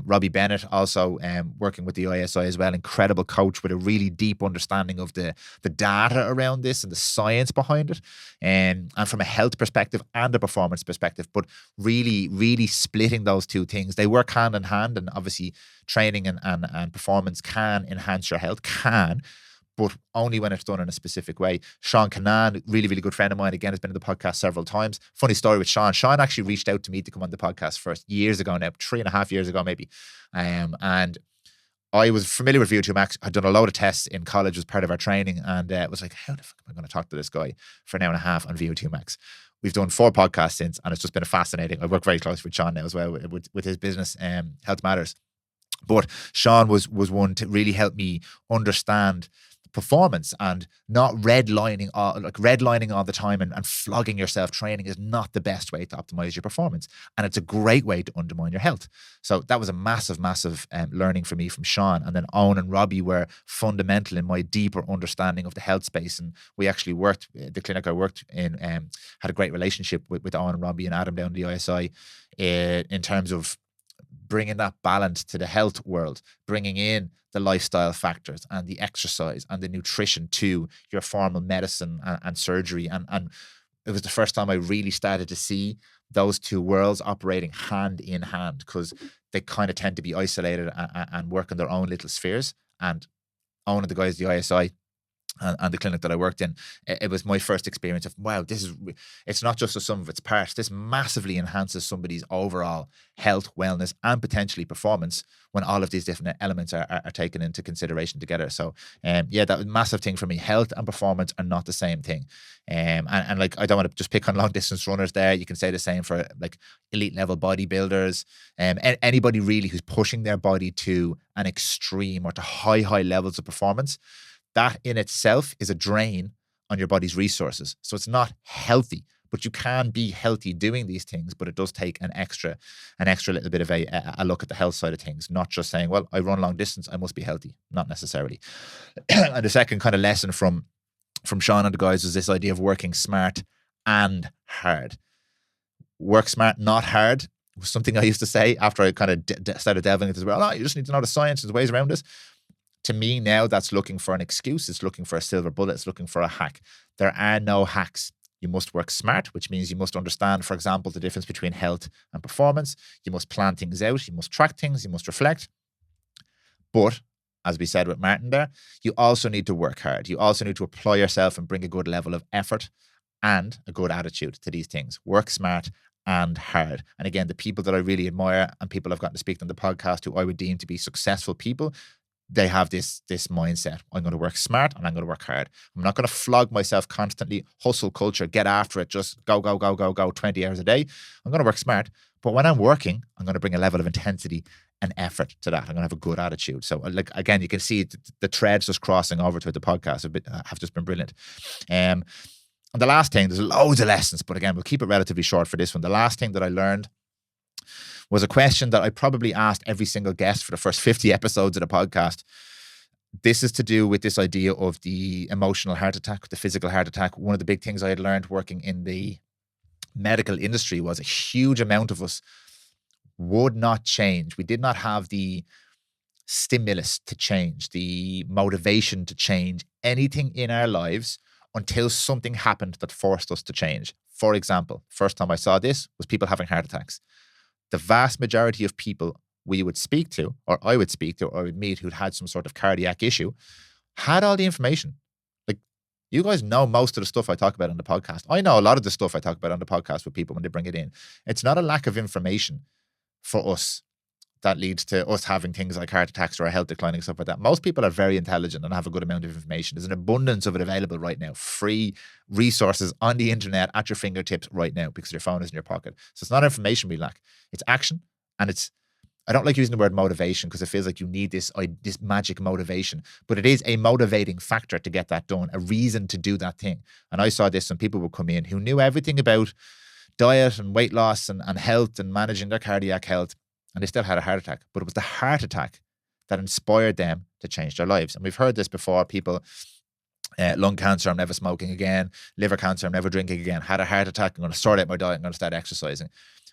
Robbie Bennett also working with the ISI as well, incredible coach with a really deep understanding of the data around this and the science behind it, and from a health perspective and a performance perspective, but really splitting those two things. They work hand in hand, and obviously training and performance can enhance your health, but only when it's done in a specific way. Sean Canan, really good friend of mine, again, has been in the podcast several times. Funny story with Sean. Sean actually reached out to me to come on the podcast first years ago now, 3.5 years ago maybe. And I was familiar with VO2 Max. I'd done a load of tests in college as part of our training, and it was like, how the fuck am I going to talk to this guy for an hour and a half on VO2 Max? We've done 4 podcasts since, and it's just been fascinating. I work very closely with Sean now as well with his business, Health Matters. But Sean was one to really help me understand performance and not redlining all the time and flogging yourself. Training is not the best way to optimize your performance, and it's a great way to undermine your health. So that was a massive learning for me from Sean. And then Owen and Robbie were fundamental in my deeper understanding of the health space, and we actually worked, the clinic I worked in had a great relationship with Owen and Robbie and Adam down the ISI in terms of bringing that balance to the health world, bringing in the lifestyle factors and the exercise and the nutrition to your formal medicine and surgery. And it was the first time I really started to see those two worlds operating hand in hand, because they kind of tend to be isolated and work in their own little spheres. And Owen and the guys at the ISI and the clinic that I worked in, it was my first experience of, wow, it's not just the sum of its parts. This massively enhances somebody's overall health, wellness, and potentially performance when all of these different elements are taken into consideration together. So, that was a massive thing for me. Health and performance are not the same thing. And like, I don't want to just pick on long distance runners there. You can say the same for like elite level bodybuilders, anybody really who's pushing their body to an extreme or to high levels of performance. That in itself is a drain on your body's resources. So it's not healthy, but you can be healthy doing these things, but it does take an extra little bit of a look at the health side of things, not just saying, well, I run long distance, I must be healthy. Not necessarily. And the second kind of lesson from Sean and the guys was this idea of working smart and hard. Work smart, not hard, was something I used to say after I kind of started delving into this. Well, no, you just need to know the science and the ways around this. To me now, that's looking for an excuse. It's looking for a silver bullet. It's looking for a hack. There are no hacks. You must work smart, which means you must understand, for example, the difference between health and performance. You must plan things out. You must track things. You must reflect. But as we said with Martin there, you also need to work hard. You also need to apply yourself and bring a good level of effort and a good attitude to these things. Work smart and hard. And again, the people that I really admire and people I've gotten to speak on the podcast who I would deem to be successful people, they have this mindset. I'm going to work smart and I'm going to work hard. I'm not going to flog myself constantly, hustle culture, get after it, just go, 20 hours a day. I'm going to work smart. But when I'm working, I'm going to bring a level of intensity and effort to that. I'm going to have a good attitude. So like, again, you can see the threads just crossing over to the podcast have just been brilliant. And the last thing, there's loads of lessons, but again, we'll keep it relatively short for this one. The last thing that I learned was a question that I probably asked every single guest for the first 50 episodes of the podcast. This is to do with this idea of the emotional heart attack, the physical heart attack. One of the big things I had learned working in the medical industry was a huge amount of us would not change. We did not have the stimulus to change, the motivation to change anything in our lives until something happened that forced us to change. For example, first time I saw this was people having heart attacks. The vast majority of people we would speak to, or I would speak to, or I would meet who'd had some sort of cardiac issue, had all the information. Like, you guys know most of the stuff I talk about on the podcast. I know a lot of the stuff I talk about on the podcast with people when they bring it in. It's not a lack of information for us that leads to us having things like heart attacks or a health declining, stuff like that. Most people are very intelligent and have a good amount of information. There's an abundance of it available right now. Free resources on the internet at your fingertips right now because your phone is in your pocket. So it's not information we lack. It's action. And I don't like using the word motivation because it feels like you need this magic motivation, but it is a motivating factor to get that done, a reason to do that thing. And I saw this when people would come in who knew everything about diet and weight loss and health and managing their cardiac health, and they still had a heart attack. But it was the heart attack that inspired them to change their lives. And we've heard this before. People, lung cancer, I'm never smoking again. Liver cancer, I'm never drinking again. Had a heart attack, I'm going to sort out my diet, I'm going to start exercising.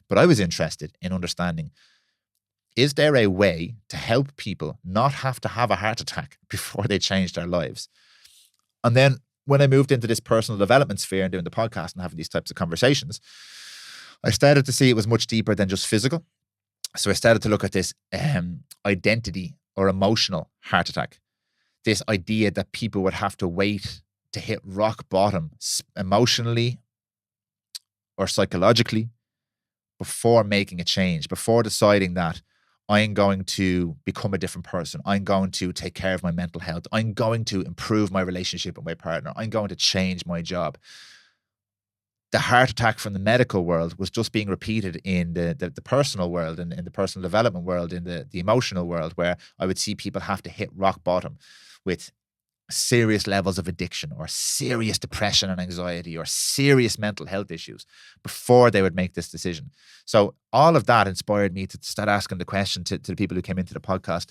But I was interested in understanding, is there a way to help people not have to have a heart attack before they change their lives? And then when I moved into this personal development sphere and doing the podcast and having these types of conversations, I started to see it was much deeper than just physical. So I started to look at this identity or emotional heart attack, this idea that people would have to wait to hit rock bottom emotionally or psychologically before making a change, before deciding that I'm going to become a different person. I'm going to take care of my mental health. I'm going to improve my relationship with my partner. I'm going to change my job. The heart attack from the medical world was just being repeated in the personal world and in the personal development world, in the emotional world, where I would see people have to hit rock bottom with serious levels of addiction or serious depression and anxiety or serious mental health issues before they would make this decision. So all of that inspired me to start asking the question to the people who came into the podcast,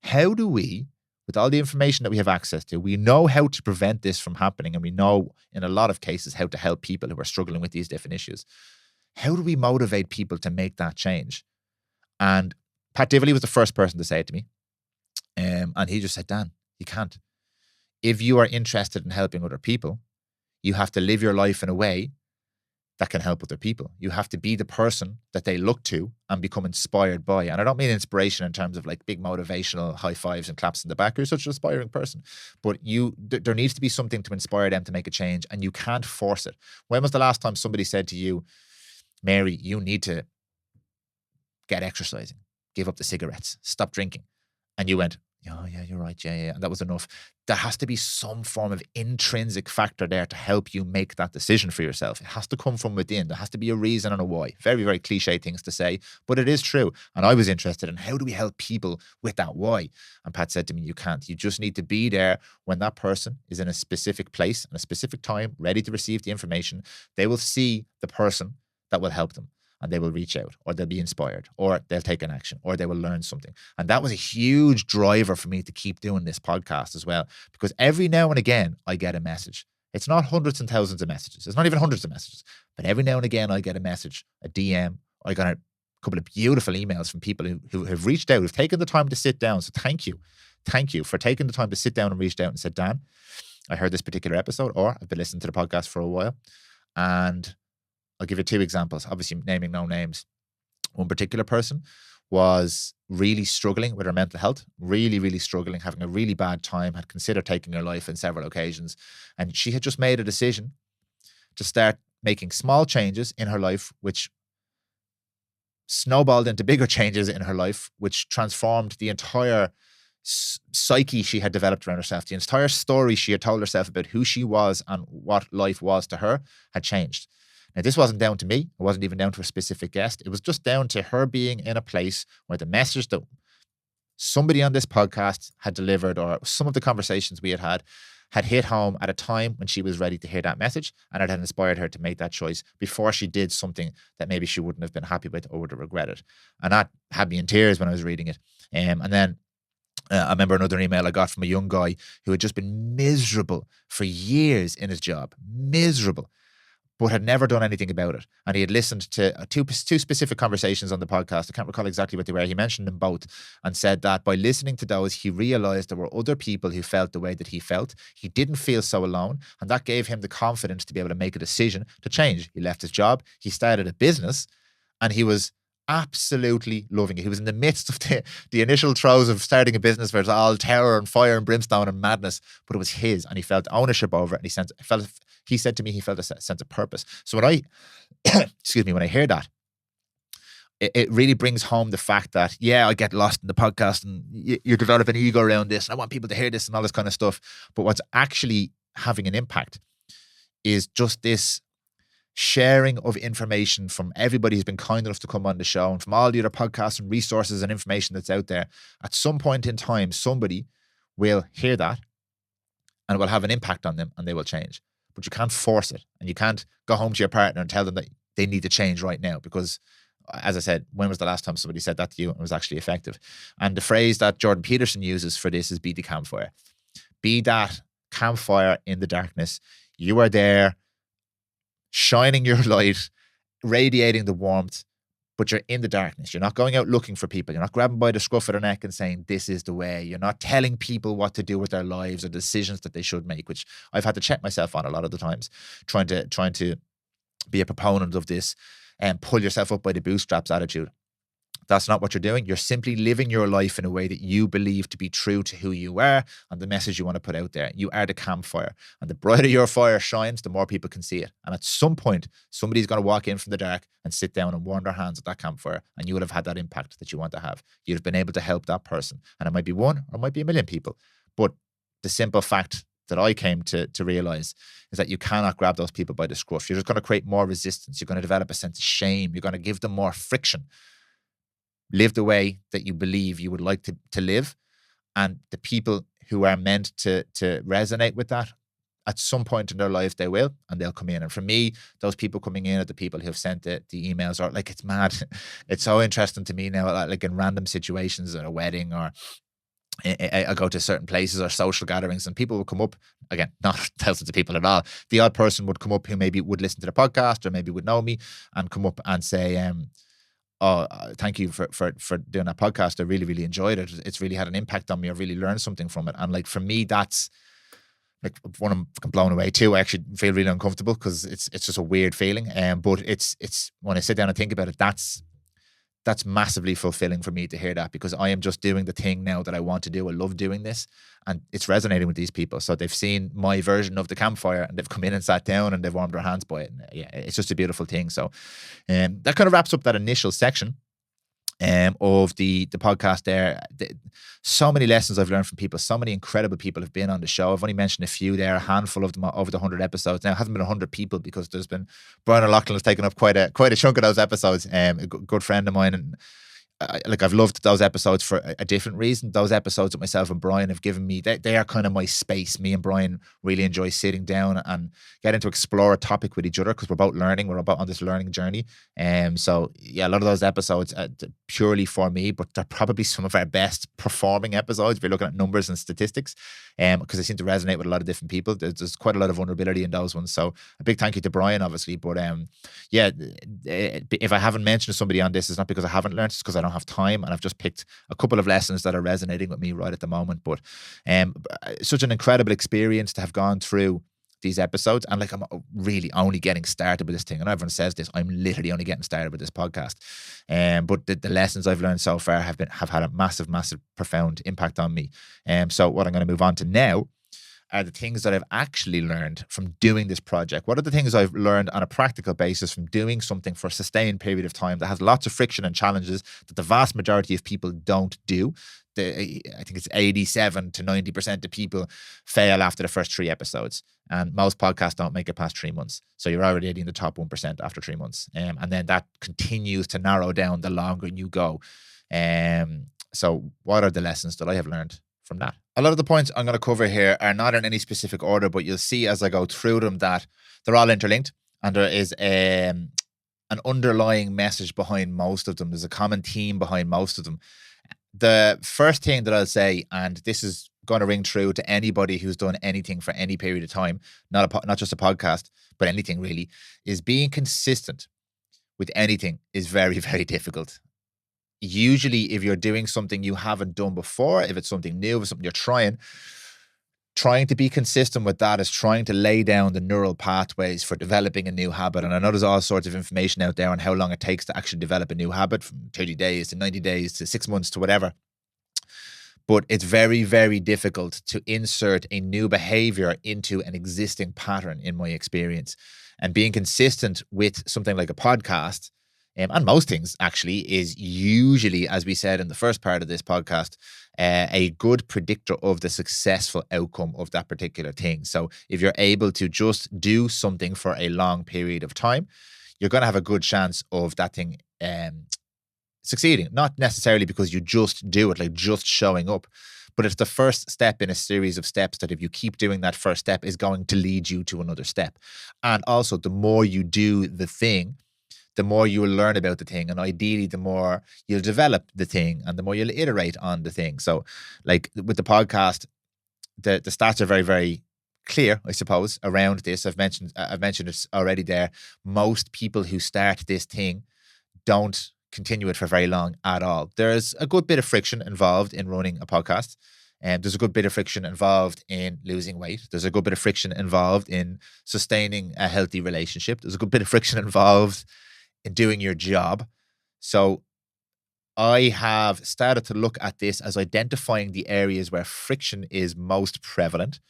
how do we, with all the information that we have access to, we know how to prevent this from happening, and we know in a lot of cases how to help people who are struggling with these different issues. How do we motivate people to make that change? And Pat Dively was the first person to say it to me. And he just said, Dan, you can't. If you are interested in helping other people, you have to live your life in a way that can help other people. You have to be the person that they look to and become inspired by. And I don't mean inspiration in terms of like big motivational high fives and claps in the back. You're such an inspiring person. But there needs to be something to inspire them to make a change, and you can't force it. When was the last time somebody said to you, Mary, you need to get exercising, give up the cigarettes, stop drinking? And you went, oh, yeah, you're right. Yeah. And that was enough. There has to be some form of intrinsic factor there to help you make that decision for yourself. It has to come from within. There has to be a reason and a why. Very, very cliche things to say, but it is true. And I was interested in how do we help people with that why? And Pat said to me, you can't. You just need to be there when that person is in a specific place and a specific time, ready to receive the information. They will see the person that will help them. And they will reach out, or they'll be inspired, or they'll take an action, or they will learn something. And that was a huge driver for me to keep doing this podcast as well, because every now and again, I get a message. It's not hundreds and thousands of messages. It's not even hundreds of messages. But every now and again, I get a message, a DM. I got a couple of beautiful emails from people who have reached out, who've taken the time to sit down. So thank you. Thank you for taking the time to sit down and reached out and said, Dan, I heard this particular episode, or I've been listening to the podcast for a while, and I'll give you two examples, obviously naming no names. One particular person was really struggling with her mental health, really, really struggling, having a really bad time, had considered taking her life on several occasions. And she had just made a decision to start making small changes in her life, which snowballed into bigger changes in her life, which transformed the entire psyche she had developed around herself. The entire story she had told herself about who she was and what life was to her had changed. Now, this wasn't down to me. It wasn't even down to a specific guest. It was just down to her being in a place where the message that somebody on this podcast had delivered, or some of the conversations we had hit home at a time when she was ready to hear that message, and it had inspired her to make that choice before she did something that maybe she wouldn't have been happy with or would have regretted. And that had me in tears when I was reading it. And then I remember another email I got from a young guy who had just been miserable for years in his job, miserable, but had never done anything about it. And he had listened to two specific conversations on the podcast. I can't recall exactly what they were. He mentioned them both and said that by listening to those, he realized there were other people who felt the way that he felt. He didn't feel so alone. And that gave him the confidence to be able to make a decision to change. He left his job. He started a business, and he was absolutely loving it. He was in the midst of the initial throes of starting a business where it's all terror and fire and brimstone and madness, but it was his, and he felt ownership over it. And he said to me, he felt a sense of purpose. So when I, when I hear that, it really brings home the fact that, yeah, I get lost in the podcast and you develop an ego around this, and I want people to hear this and all this kind of stuff. But what's actually having an impact is just this sharing of information from everybody who's been kind enough to come on the show, and from all the other podcasts and resources and information that's out there. At some point in time, somebody will hear that and it will have an impact on them, and they will change. But you can't force it, and you can't go home to your partner and tell them that they need to change right now, because, as I said, when was the last time somebody said that to you and it was actually effective? And the phrase that Jordan Peterson uses for this is be the campfire. Be that campfire in the darkness. You are there, shining your light, radiating the warmth, but you're in the darkness. You're not going out looking for people. You're not grabbing by the scruff of their neck and saying, this is the way. You're not telling people what to do with their lives or decisions that they should make, which I've had to check myself on a lot of the times, trying to be a proponent of this and pull yourself up by the bootstraps attitude. That's not what you're doing. You're simply living your life in a way that you believe to be true to who you are and the message you want to put out there. You are the campfire. And the brighter your fire shines, the more people can see it. And at some point, somebody's going to walk in from the dark and sit down and warm their hands at that campfire. And you would have had that impact that you want to have. You'd have been able to help that person. And it might be one or it might be a million people. But the simple fact that I came to realize is that you cannot grab those people by the scruff. You're just going to create more resistance. You're going to develop a sense of shame. You're going to give them more friction. Live the way that you believe you would like to live. And the people who are meant to resonate with that, at some point in their lives, they will, and they'll come in. And for me, those people coming in are the people who have sent the emails, or like, it's mad. It's so interesting to me now, like in random situations at a wedding, or I go to certain places or social gatherings, and people will come up, again, not thousands of people at all. The odd person would come up who maybe would listen to the podcast or maybe would know me and come up and say, oh, thank you for doing that podcast. I really, really enjoyed it. It's really had an impact on me. I've really learned something from it. And like, for me, that's like, one, I'm blown away too. I actually feel really uncomfortable because it's just a weird feeling. But it's when I sit down and think about it, that's massively fulfilling for me to hear that, because I am just doing the thing now that I want to do. I love doing this, and it's resonating with these people. So they've seen my version of the campfire, and they've come in and sat down and they've warmed their hands by it. And yeah, it's just a beautiful thing. So that kind of wraps up that initial section of the podcast there. So many lessons I've learned from people. So many incredible people have been on the show. I've only mentioned a few there, a handful of them over the 100 episodes. Now, it hasn't been 100 people because there's been, Brian O'Loughlin has taken up quite a chunk of those episodes. A good friend of mine, and I've loved those episodes for a different reason. Those episodes with myself and Brian have given me, they are kind of my space. Me and Brian really enjoy sitting down and getting to explore a topic with each other, because we're both learning. We're about on this learning journey. So yeah, a lot of those episodes are purely for me, but they're probably some of our best performing episodes if you're looking at numbers and statistics, because they seem to resonate with a lot of different people. There's quite a lot of vulnerability in those ones. So a big thank you to Brian, obviously. But yeah, if I haven't mentioned somebody on this, it's not because I haven't learned, it's because I don't have time, and I've just picked a couple of lessons that are resonating with me right at the moment. But such an incredible experience to have gone through these episodes. And like, I'm really only getting started with this thing. And everyone says this, I'm literally only getting started with this podcast. But the lessons I've learned so far have had a massive, massive, profound impact on me. So what I'm going to move on to now are the things that I've actually learned from doing this project. What are the things I've learned on a practical basis from doing something for a sustained period of time that has lots of friction and challenges that the vast majority of people don't do? I think it's 87 to 90% of people fail after the first 3 episodes. And most podcasts don't make it past 3 months. So you're already in the top 1% after 3 months. And then that continues to narrow down the longer you go. So what are the lessons that I have learned from that? A lot of the points I'm going to cover here are not in any specific order, but you'll see as I go through them that they're all interlinked, and there is an underlying message behind most of them. There's a common theme behind most of them. The first thing that I'll say, and this is going to ring true to anybody who's done anything for any period of time, not just a podcast, but anything really, is being consistent with anything is very, very difficult. Usually, if you're doing something you haven't done before, if it's something new, if it's something you're trying to be consistent with that is trying to lay down the neural pathways for developing a new habit. And I know there's all sorts of information out there on how long it takes to actually develop a new habit, from 30 days to 90 days to 6 months to whatever. But it's very, very difficult to insert a new behavior into an existing pattern, in my experience. And being consistent with something like a podcast, and most things actually, is usually, as we said in the first part of this podcast, a good predictor of the successful outcome of that particular thing. So if you're able to just do something for a long period of time, you're going to have a good chance of that thing succeeding. Not necessarily because you just do it, like just showing up, but it's the first step in a series of steps that if you keep doing that first step is going to lead you to another step. And also, the more you do the thing, the more you'll learn about the thing. And ideally, the more you'll develop the thing and the more you'll iterate on the thing. So like with the podcast, the stats are very, very clear, I suppose, around this. I've mentioned it already there. Most people who start this thing don't continue it for very long at all. There's a good bit of friction involved in running a podcast. And there's a good bit of friction involved in losing weight. There's a good bit of friction involved in sustaining a healthy relationship. There's a good bit of friction involved in doing your job. So I have started to look at this as identifying the areas where friction is most prevalent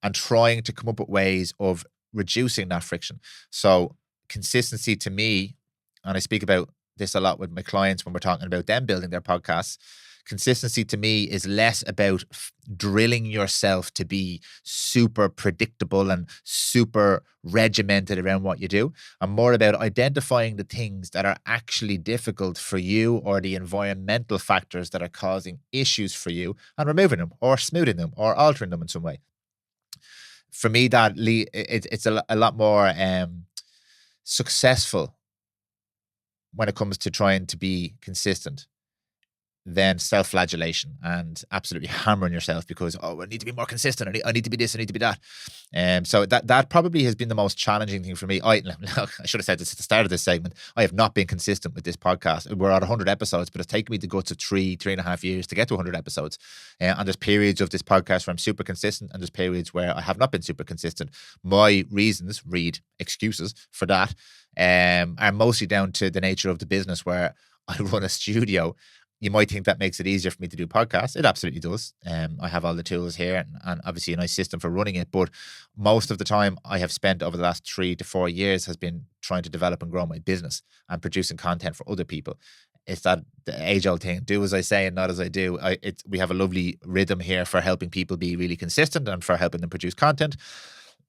and trying to come up with ways of reducing that friction. So consistency to me, and I speak about this a lot with my clients when we're talking about them building their podcasts, consistency to me is less about drilling yourself to be super predictable and super regimented around what you do, and more about identifying the things that are actually difficult for you or the environmental factors that are causing issues for you and removing them or smoothing them or altering them in some way. For me, that it's a lot more successful when it comes to trying to be consistent than self-flagellation and absolutely hammering yourself because, I need to be more consistent. I need to be this, I need to be that. So that probably has been the most challenging thing for me. I should have said this at the start of this segment. I have not been consistent with this podcast. We're at 100 episodes, but it's taken me to go to 3.5 years to get to 100 episodes. And there's periods of this podcast where I'm super consistent and there's periods where I have not been super consistent. My reasons, excuses for that, are mostly down to the nature of the business where I run a studio. You might think that makes it easier for me to do podcasts. It absolutely does. I have all the tools here and obviously a nice system for running it. But most of the time I have spent over the last 3 to 4 years has been trying to develop and grow my business and producing content for other people. It's that the age-old thing, do as I say and not as I do. We have a lovely rhythm here for helping people be really consistent and for helping them produce content.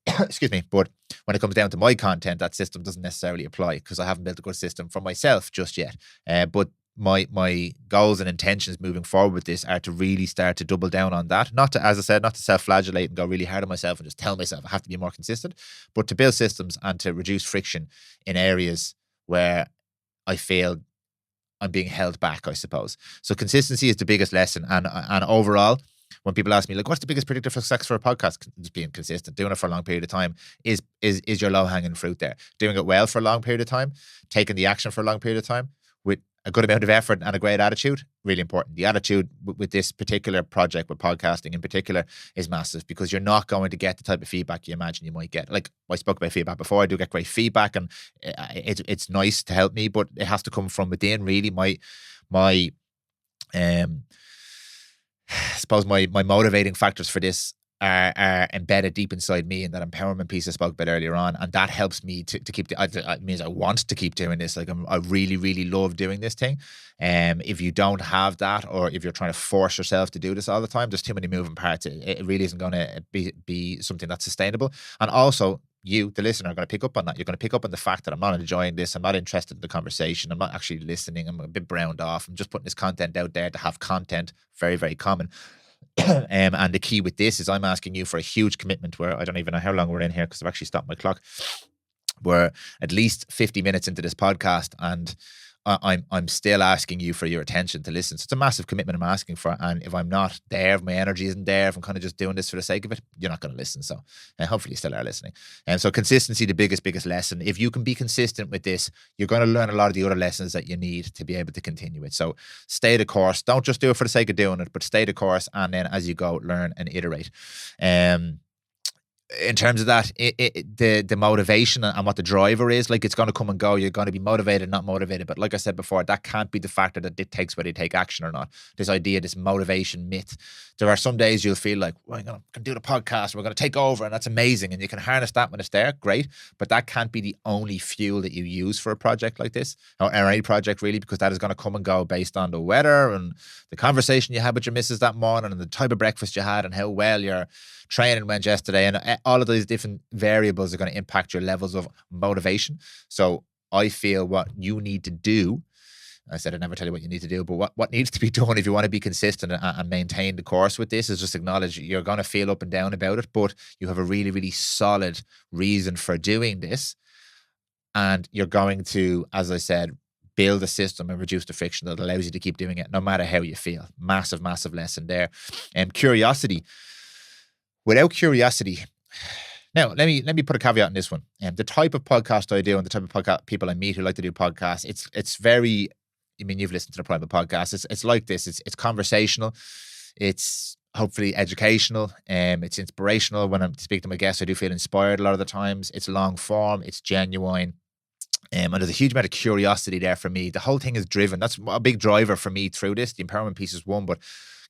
Excuse me. But when it comes down to my content, that system doesn't necessarily apply because I haven't built a good system for myself just yet. But my goals and intentions moving forward with this are to really start to double down on that. Not to, as I said, not to self-flagellate and go really hard on myself and just tell myself I have to be more consistent, but to build systems and to reduce friction in areas where I feel I'm being held back, I suppose. So consistency is the biggest lesson. And overall, when people ask me, like, what's the biggest predictor for success for a podcast? Just being consistent, doing it for a long period of time is your low-hanging fruit there. Doing it well for a long period of time, taking the action for a long period of time, with a good amount of effort and a great attitude, really important. The attitude with this particular project, with podcasting in particular, is massive, because you're not going to get the type of feedback you imagine you might get. Like, I spoke about feedback before. I do get great feedback, and it's nice to help me, but it has to come from within. Really, my um I suppose my motivating factors for this are embedded deep inside me, and that empowerment piece I spoke about earlier on, and that helps me to keep. It means I want to keep doing this. Like, I really, really love doing this thing. If you don't have that, or if you're trying to force yourself to do this all the time, there's too many moving parts. It really isn't going to be something that's sustainable. And also, you, the listener, are going to pick up on that. You're going to pick up on the fact that I'm not enjoying this. I'm not interested in the conversation. I'm not actually listening. I'm a bit browned off. I'm just putting this content out there to have content. Very, very common. And the key with this is I'm asking you for a huge commitment, where I don't even know how long we're in here, because I've actually stopped my clock. We're at least 50 minutes into this podcast, and I'm still asking you for your attention to listen. So it's a massive commitment I'm asking for. And if I'm not there, if my energy isn't there, if I'm kind of just doing this for the sake of it, you're not going to listen. So hopefully you still are listening. And so consistency, the biggest lesson. If you can be consistent with this, you're going to learn a lot of the other lessons that you need to be able to continue it. So stay the course. Don't just do it for the sake of doing it, but stay the course. And then as you go, learn and iterate. In terms of that, the motivation and what the driver is, like, it's going to come and go. You're going to be motivated, not motivated. But like I said before, that can't be the factor that dictates whether you take action or not. This idea, this motivation myth. There are some days you'll feel like, well, I'm going to do the podcast, we're going to take over, and that's amazing. And you can harness that when it's there, great. But that can't be the only fuel that you use for a project like this, or any project really, because that is going to come and go based on the weather and the conversation you had with your missus that morning, and the type of breakfast you had, and how well your training went yesterday, and all of those different variables are going to impact your levels of motivation. So I feel what you need to do, I said I'd never tell you what you need to do, but what needs to be done if you want to be consistent and maintain the course with this, is just acknowledge you're going to feel up and down about it, but you have a really, really solid reason for doing this. And you're going to, as I said, build a system and reduce the friction that allows you to keep doing it no matter how you feel. Massive, massive lesson there. And curiosity. Without curiosity, now let me put a caveat in this one. The type of podcast I do, and the type of podcast people I meet who like to do podcasts, it's very. I mean, you've listened to the Prymal podcast. It's like this. It's conversational. It's hopefully educational. It's inspirational. When I'm speaking to my guests, I do feel inspired a lot of the times. It's long form. It's genuine. And there's a huge amount of curiosity there for me. The whole thing is driven. That's a big driver for me through this. The empowerment piece is one, but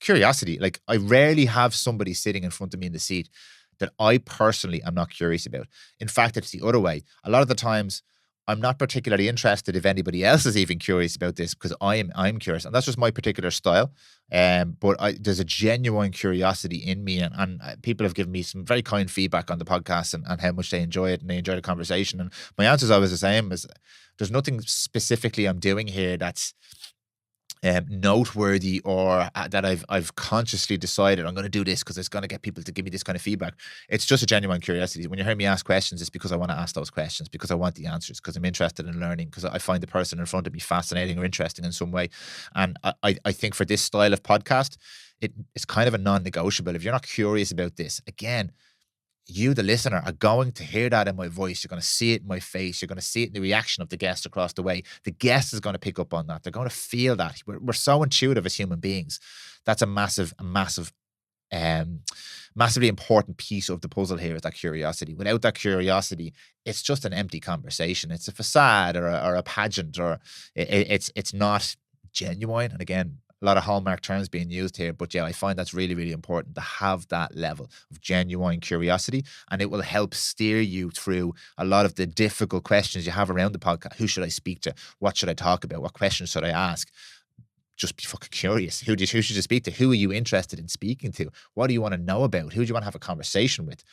curiosity. Like, I rarely have somebody sitting in front of me in the seat that I personally am not curious about. In fact, it's the other way. A lot of the times, I'm not particularly interested if anybody else is even curious about this, because I'm curious, and that's just my particular style. But there's a genuine curiosity in me, and people have given me some very kind feedback on the podcast and how much they enjoy it and they enjoy the conversation. And my answer is always the same: is there's nothing specifically I'm doing here that's noteworthy, or that I've consciously decided I'm going to do this because it's going to get people to give me this kind of feedback. It's just a genuine curiosity. When you hear me ask questions, it's because I want to ask those questions, because I want the answers, because I'm interested in learning, because I find the person in front of me fascinating or interesting in some way. And I think for this style of podcast, it's kind of a non-negotiable. If you're not curious about this, again, you, the listener, are going to hear that in my voice. You're going to see it in my face. You're going to see it in the reaction of the guest across the way. The guest is going to pick up on that. They're going to feel that. We're so intuitive as human beings. That's a massively important piece of the puzzle here, is that curiosity. Without that curiosity, it's just an empty conversation. It's a facade or a pageant, or it's not genuine. And again, a lot of hallmark terms being used here, but yeah, I find that's really, really important to have that level of genuine curiosity, and it will help steer you through a lot of the difficult questions you have around the podcast. Who should I speak to? What should I talk about? What questions should I ask? Just be fucking curious. Who should you speak to? Who are you interested in speaking to? What do you want to know about? Who do you want to have a conversation with?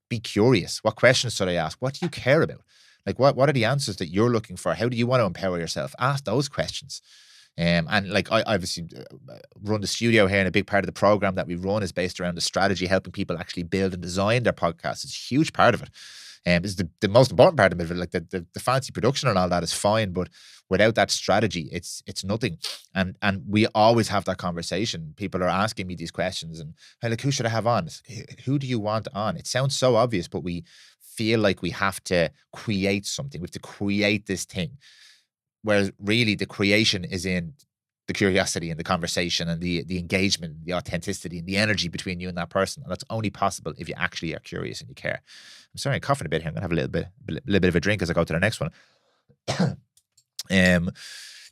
Be curious. What questions should I ask? What do you care about? Like, what are the answers that you're looking for? How do you want to empower yourself? Ask those questions. And like, I obviously run the studio here, and a big part of the program that we run is based around the strategy, helping people actually build and design their podcasts. It's a huge part of it. It's the most important part of it. Like the fancy production and all that is fine, but without that strategy, it's nothing. And we always have that conversation. People are asking me these questions, and hey, like, who should I have on? Who do you want on? It sounds so obvious, but we feel like we have to create something. We have to create this thing. whereas really the creation is in the curiosity and the conversation and the engagement, the authenticity and the energy between you and that person. And that's only possible if you actually are curious and you care. I'm sorry, I'm coughing a bit here. I'm gonna have a little bit of a drink as I go to the next one.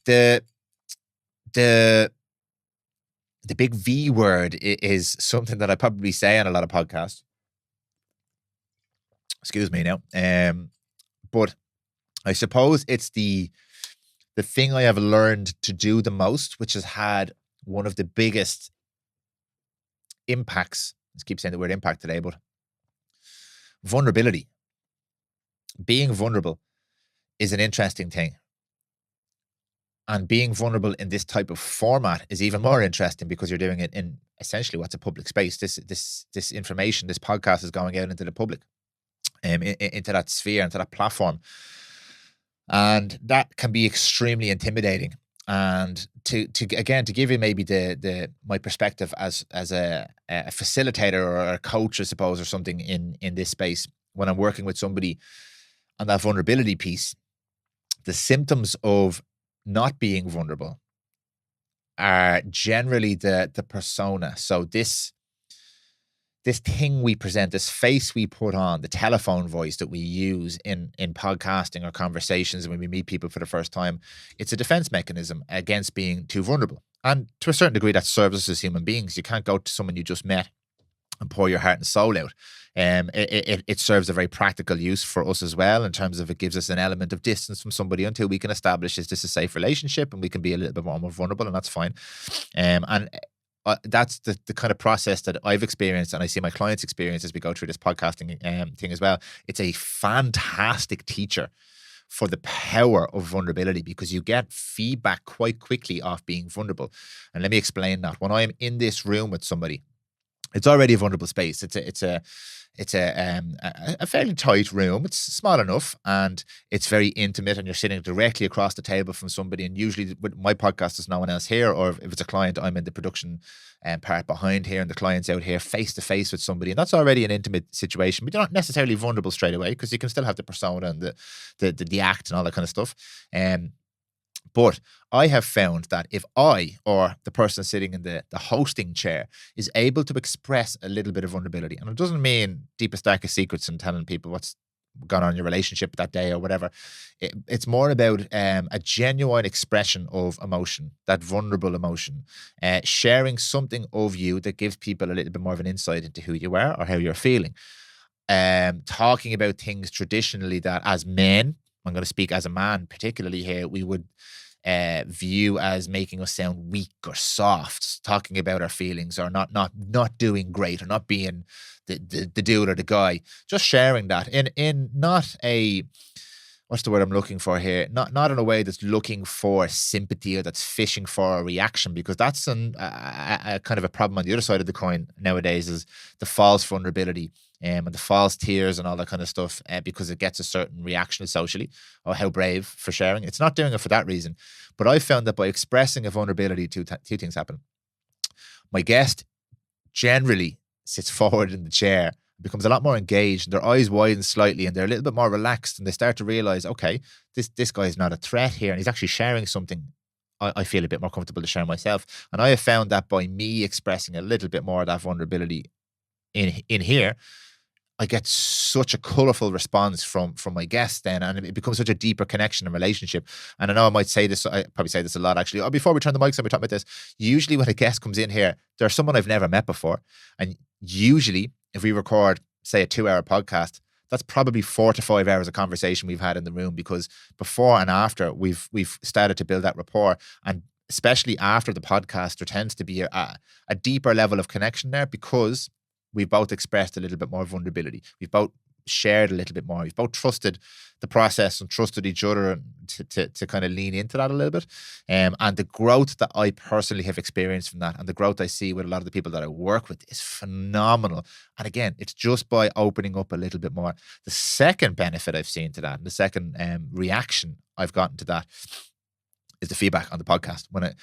The the the big V word is something that I probably say on a lot of podcasts. Excuse me now. But I suppose it's the thing I have learned to do the most, which has had one of the biggest impacts. Let's keep saying the word impact today, but vulnerability. Being vulnerable is an interesting thing. And being vulnerable in this type of format is even more interesting because you're doing it in essentially what's a public space. This information, this podcast is going out into the public, into that sphere, into that platform. And that can be extremely intimidating. And to give you maybe my perspective as a facilitator or a coach, I suppose, or something in this space, when I'm working with somebody on that vulnerability piece, the symptoms of not being vulnerable are generally the persona. So this thing we present, this face we put on, the telephone voice that we use in podcasting or conversations when we meet people for the first time, it's a defense mechanism against being too vulnerable. And to a certain degree, that serves us as human beings. You can't go to someone you just met and pour your heart and soul out. It serves a very practical use for us as well, in terms of it gives us an element of distance from somebody until we can establish, is this a safe relationship, and we can be a little bit more vulnerable, and that's fine. And that's the kind of process that I've experienced, and I see my clients experience as we go through this podcasting thing as well. It's a fantastic teacher for the power of vulnerability, because you get feedback quite quickly off being vulnerable. And let me explain that. When I'm in this room with somebody, it's already a vulnerable space. It's a fairly tight room. It's small enough and it's very intimate, and you're sitting directly across the table from somebody. And usually with my podcast, there's no one else here, or if it's a client, I'm in the production part behind here, and the client's out here face to face with somebody, and that's already an intimate situation. But you're not necessarily vulnerable straight away, because you can still have the persona and the act and all that kind of stuff. But I have found that if I, or the person sitting in the hosting chair, is able to express a little bit of vulnerability, and it doesn't mean deepest, darkest secrets and telling people what's gone on in your relationship that day or whatever. It's more about a genuine expression of emotion, that vulnerable emotion, sharing something of you that gives people a little bit more of an insight into who you are or how you're feeling. Talking about things traditionally that, as men, I'm going to speak as a man particularly here, we would view as making us sound weak or soft, talking about our feelings, or not doing great, or not being the dude or the guy. Just sharing that in not a, what's the word I'm looking for here? Not in a way that's looking for sympathy or that's fishing for a reaction, because that's a kind of a problem on the other side of the coin nowadays, is the false vulnerability and the false tears and all that kind of stuff, because it gets a certain reaction socially, or how brave for sharing. It's not doing it for that reason. But I found that by expressing a vulnerability, two things happen. My guest generally sits forward in the chair, becomes a lot more engaged, and their eyes widen slightly, and they're a little bit more relaxed, and they start to realize, okay, this guy is not a threat here, and he's actually sharing something I feel a bit more comfortable to share myself. And I have found that by me expressing a little bit more of that vulnerability in here, I get such a colourful response from my guests then, and it becomes such a deeper connection and relationship. And I know I might say this, I probably say this a lot actually. Before we turn the mics on, we talk about this. Usually when a guest comes in here, they're someone I've never met before. And usually if we record, say, a 2-hour podcast, that's probably 4 to 5 hours of conversation we've had in the room, because before and after we've started to build that rapport. And especially after the podcast, there tends to be a deeper level of connection there, because we've both expressed a little bit more vulnerability. We've both shared a little bit more. We've both trusted the process and trusted each other to kind of lean into that a little bit. And the growth that I personally have experienced from that, and the growth I see with a lot of the people that I work with, is phenomenal. And again, it's just by opening up a little bit more. The second benefit I've seen to that, and the second reaction I've gotten to that, is the feedback on the podcast. When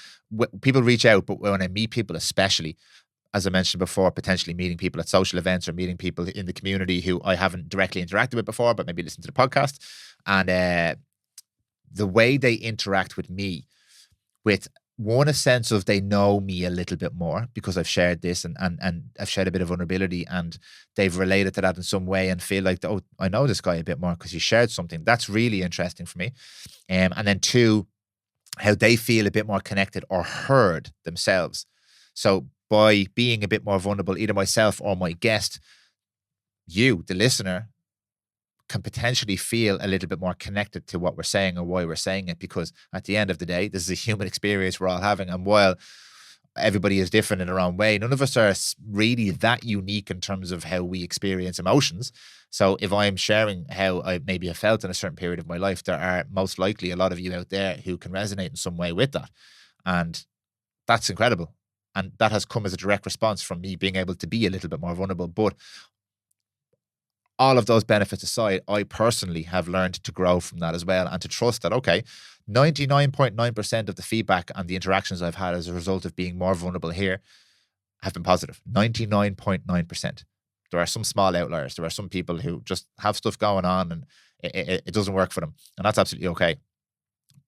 people reach out, but when I meet people especially, as I mentioned before, potentially meeting people at social events or meeting people in the community who I haven't directly interacted with before, but maybe listen to the podcast. And the way they interact with me, with one, a sense of they know me a little bit more because I've shared this and I've shared a bit of vulnerability, and they've related to that in some way and feel like, oh, I know this guy a bit more because he shared something. That's really interesting for me. And then two, how they feel a bit more connected or heard themselves. So by being a bit more vulnerable, either myself or my guest, you, the listener, can potentially feel a little bit more connected to what we're saying or why we're saying it, because at the end of the day, this is a human experience we're all having. And while everybody is different in their own way, none of us are really that unique in terms of how we experience emotions. So if I'm sharing how I maybe have felt in a certain period of my life, there are most likely a lot of you out there who can resonate in some way with that. And that's incredible. And that has come as a direct response from me being able to be a little bit more vulnerable. But all of those benefits aside, I personally have learned to grow from that as well, and to trust that, okay, 99.9% of the feedback and the interactions I've had as a result of being more vulnerable here have been positive. 99.9%. There are some small outliers. There are some people who just have stuff going on and it doesn't work for them. And that's absolutely okay.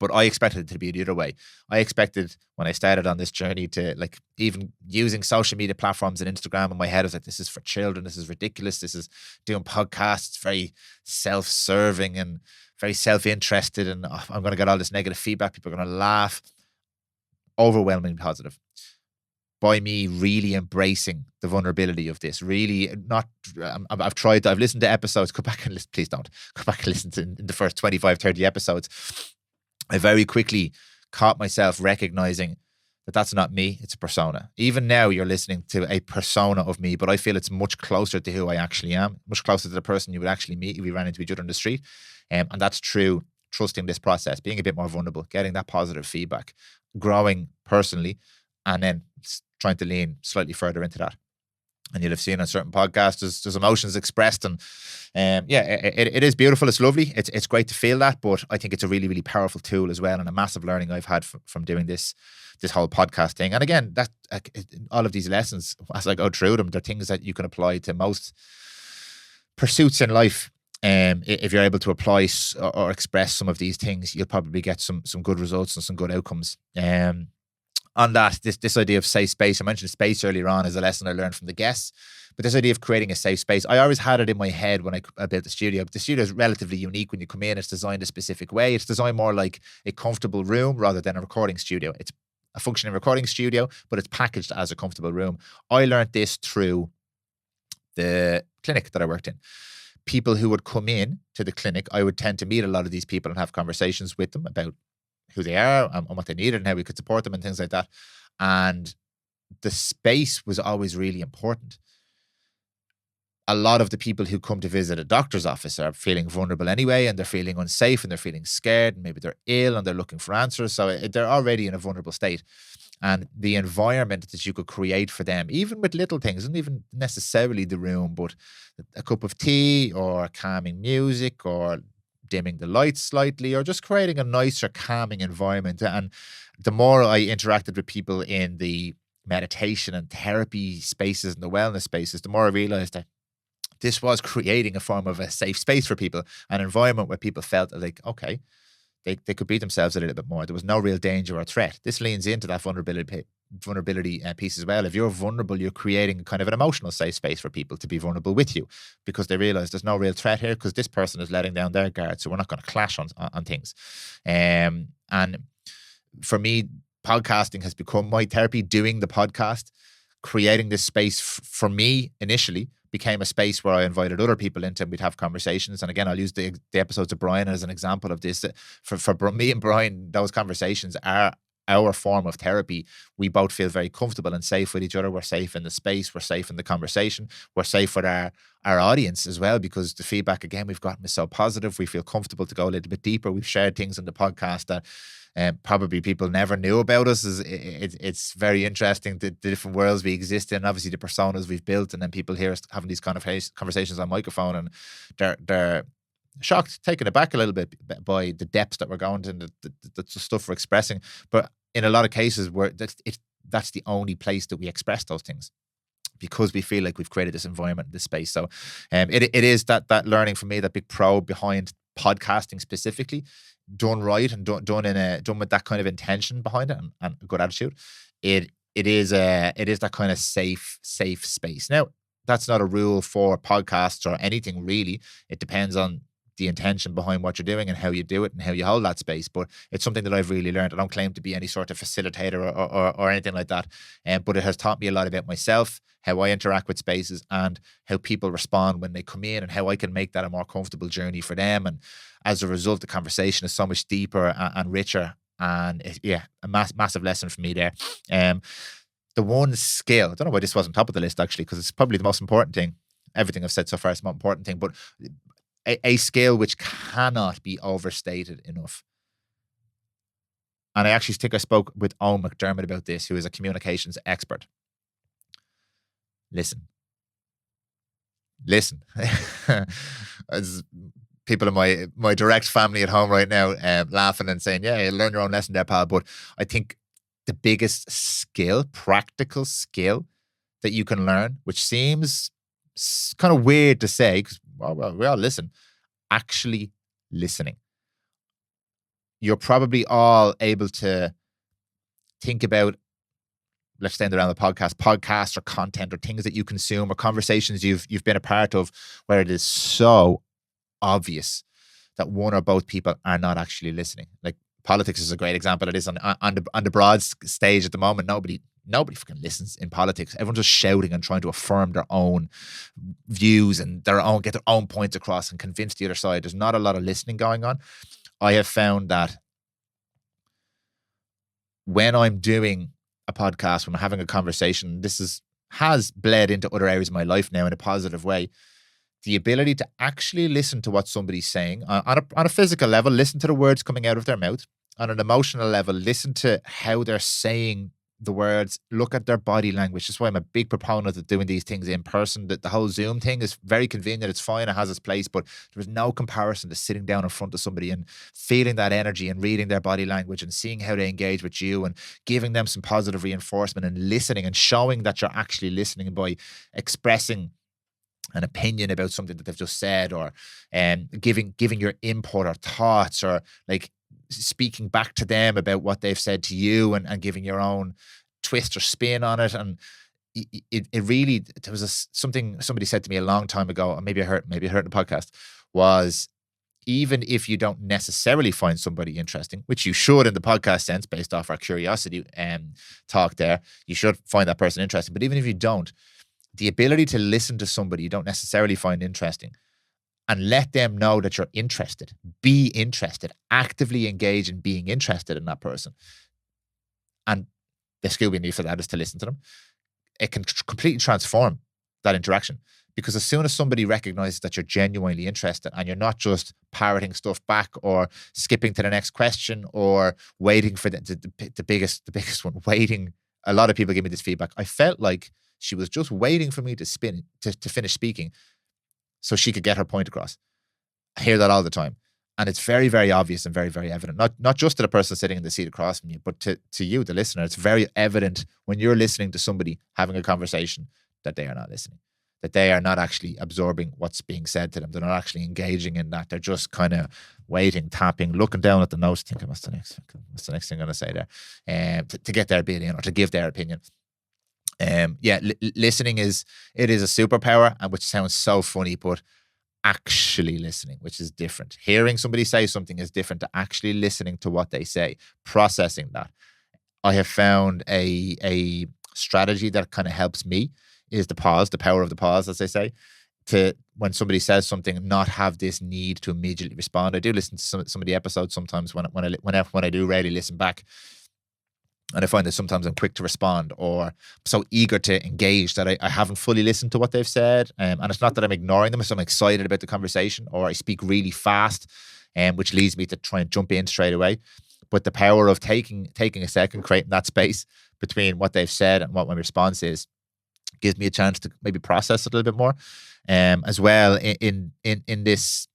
But I expected it to be the other way. I expected when I started on this journey to, like, even using social media platforms and Instagram in my head, I was like, this is for children. This is ridiculous. This is doing podcasts, very self-serving and very self-interested. And I'm going to get all this negative feedback. People are going to laugh. Overwhelmingly positive. By me really embracing the vulnerability of this, really not, I've listened to episodes, go back and listen, please don't, go back and listen to in the first 25, 30 episodes. I very quickly caught myself recognizing that that's not me, it's a persona. Even now you're listening to a persona of me, but I feel it's much closer to who I actually am, much closer to the person you would actually meet if we ran into each other on the street. And that's true, trusting this process, being a bit more vulnerable, getting that positive feedback, growing personally, and then trying to lean slightly further into that. And you'll have seen on certain podcasts, there's emotions expressed, and it is beautiful. It's lovely. It's great to feel that, but I think it's a really, really powerful tool as well, and a massive learning I've had from doing this whole podcast thing. And again, that all of these lessons, as I go through them, they're things that you can apply to most pursuits in life. If you're able to apply or express some of these things, you'll probably get some good results and some good outcomes. On that, this idea of safe space, I mentioned space earlier on as a lesson I learned from the guests, but this idea of creating a safe space, I always had it in my head when I built the studio. The studio is relatively unique when you come in. It's designed a specific way. It's designed more like a comfortable room rather than a recording studio. It's a functioning recording studio, but it's packaged as a comfortable room. I learned this through the clinic that I worked in. People who would come in to the clinic, I would tend to meet a lot of these people and have conversations with them about who they are and what they needed and how we could support them and things like that. And the space was always really important. A lot of the people who come to visit a doctor's office are feeling vulnerable anyway, and they're feeling unsafe and they're feeling scared, and maybe they're ill and they're looking for answers. So they're already in a vulnerable state. And the environment that you could create for them, even with little things, not even necessarily the room, but a cup of tea or calming music or dimming the lights slightly, or just creating a nicer, calming environment. And the more I interacted with people in the meditation and therapy spaces and the wellness spaces, the more I realized that this was creating a form of a safe space for people, an environment where people felt like, okay, they could be themselves a little bit more. There was no real danger or threat. This leans into that vulnerability piece as well. If you're vulnerable, you're creating kind of an emotional safe space for people to be vulnerable with you, because they realize there's no real threat here because this person is letting down their guard, so we're not going to clash on things. And for me, podcasting has become my therapy. Doing the podcast, creating this space for me initially became a space where I invited other people into, and we'd have conversations. And again, I'll use the episodes of Brian as an example of this. For me and Brian, those conversations are our form of therapy. We both feel very comfortable and safe with each other. We're safe in the space. We're safe in the conversation. We're safe with our audience as well, because the feedback, again, we've gotten is so positive. We feel comfortable to go a little bit deeper. We've shared things in the podcast that probably people never knew about us. It's very interesting, the different worlds we exist in, obviously the personas we've built, and then people hear us having these kind of conversations on microphone, and they're shocked, taken aback a little bit by the depths that we're going to and the stuff we're expressing. But in a lot of cases, that's the only place that we express those things, because we feel like we've created this environment, this space. So it is that learning for me, that big pro behind podcasting specifically, done right and done with that kind of intention behind it and a good attitude, it is that kind of safe space. Now, that's not a rule for podcasts or anything really. It depends on the intention behind what you're doing and how you do it and how you hold that space. But it's something that I've really learned. I don't claim to be any sort of facilitator or anything like that. But it has taught me a lot about myself, how I interact with spaces and how people respond when they come in and how I can make that a more comfortable journey for them. And as a result, the conversation is so much deeper and richer. And a massive lesson for me there. The one skill, I don't know why this wasn't top of the list actually, because it's probably the most important thing. Everything I've said so far is the most important thing, but a skill which cannot be overstated enough. And I actually think I spoke with Owen McDermott about this, who is a communications expert. Listen. As people in my direct family at home right now laughing and saying, yeah, learn your own lesson there, pal. But I think the biggest skill, practical skill that you can learn, which seems kind of weird to say because we all listen, actually listening. You're probably all able to think about, let's stand around the podcasts or content or things that you consume or conversations you've been a part of where it is so obvious that one or both people are not actually listening. Like politics is a great example. It is on the broad stage at the moment. Nobody fucking listens in politics. Everyone's just shouting and trying to affirm their own views and get their own points across and convince the other side. There's not a lot of listening going on. I have found that when I'm doing a podcast, when I'm having a conversation, has bled into other areas of my life now in a positive way. The ability to actually listen to what somebody's saying on a physical level, listen to the words coming out of their mouth. On an emotional level, listen to how they're saying the words, look at their body language. That's why I'm a big proponent of doing these things in person. The whole Zoom thing is very convenient. It's fine. It has its place, but there's no comparison to sitting down in front of somebody and feeling that energy and reading their body language and seeing how they engage with you and giving them some positive reinforcement and listening and showing that you're actually listening by expressing an opinion about something that they've just said or giving your input or thoughts or like speaking back to them about what they've said to you and giving your own twist or spin on it. And it really, there was something somebody said to me a long time ago, or maybe I heard in the podcast, was even if you don't necessarily find somebody interesting, which you should in the podcast sense based off our curiosity talk there, you should find that person interesting. But even if you don't, the ability to listen to somebody you don't necessarily find interesting and let them know that you're interested, be interested, actively engage in being interested in that person. And the skill we need for that is to listen to them. It can completely transform that interaction because as soon as somebody recognizes that you're genuinely interested and you're not just parroting stuff back or skipping to the next question or waiting for the biggest one, waiting. A lot of people give me this feedback. I felt like she was just waiting for me to finish speaking so she could get her point across. I hear that all the time. And it's very, very obvious and very, very evident. Not just to the person sitting in the seat across from you, but to you, the listener. It's very evident when you're listening to somebody having a conversation that they are not listening, that they are not actually absorbing what's being said to them. They're not actually engaging in that. They're just kind of waiting, tapping, looking down at the notes, thinking, what's the next thing I'm going to say there? To get their bit in or to give their opinion. Listening is a superpower, and which sounds so funny, but actually listening, which is different. Hearing somebody say something is different to actually listening to what they say, processing that. I have found a strategy that kind of helps me is the pause, the power of the pause, as they say, to when somebody says something, not have this need to immediately respond. I do listen to some of the episodes sometimes when I do rarely listen back. And I find that sometimes I'm quick to respond or so eager to engage that I haven't fully listened to what they've said. And it's not that I'm ignoring them, so I'm excited about the conversation or I speak really fast, which leads me to try and jump in straight away. But the power of taking a second, creating that space between what they've said and what my response is, gives me a chance to maybe process it a little bit more. As well in this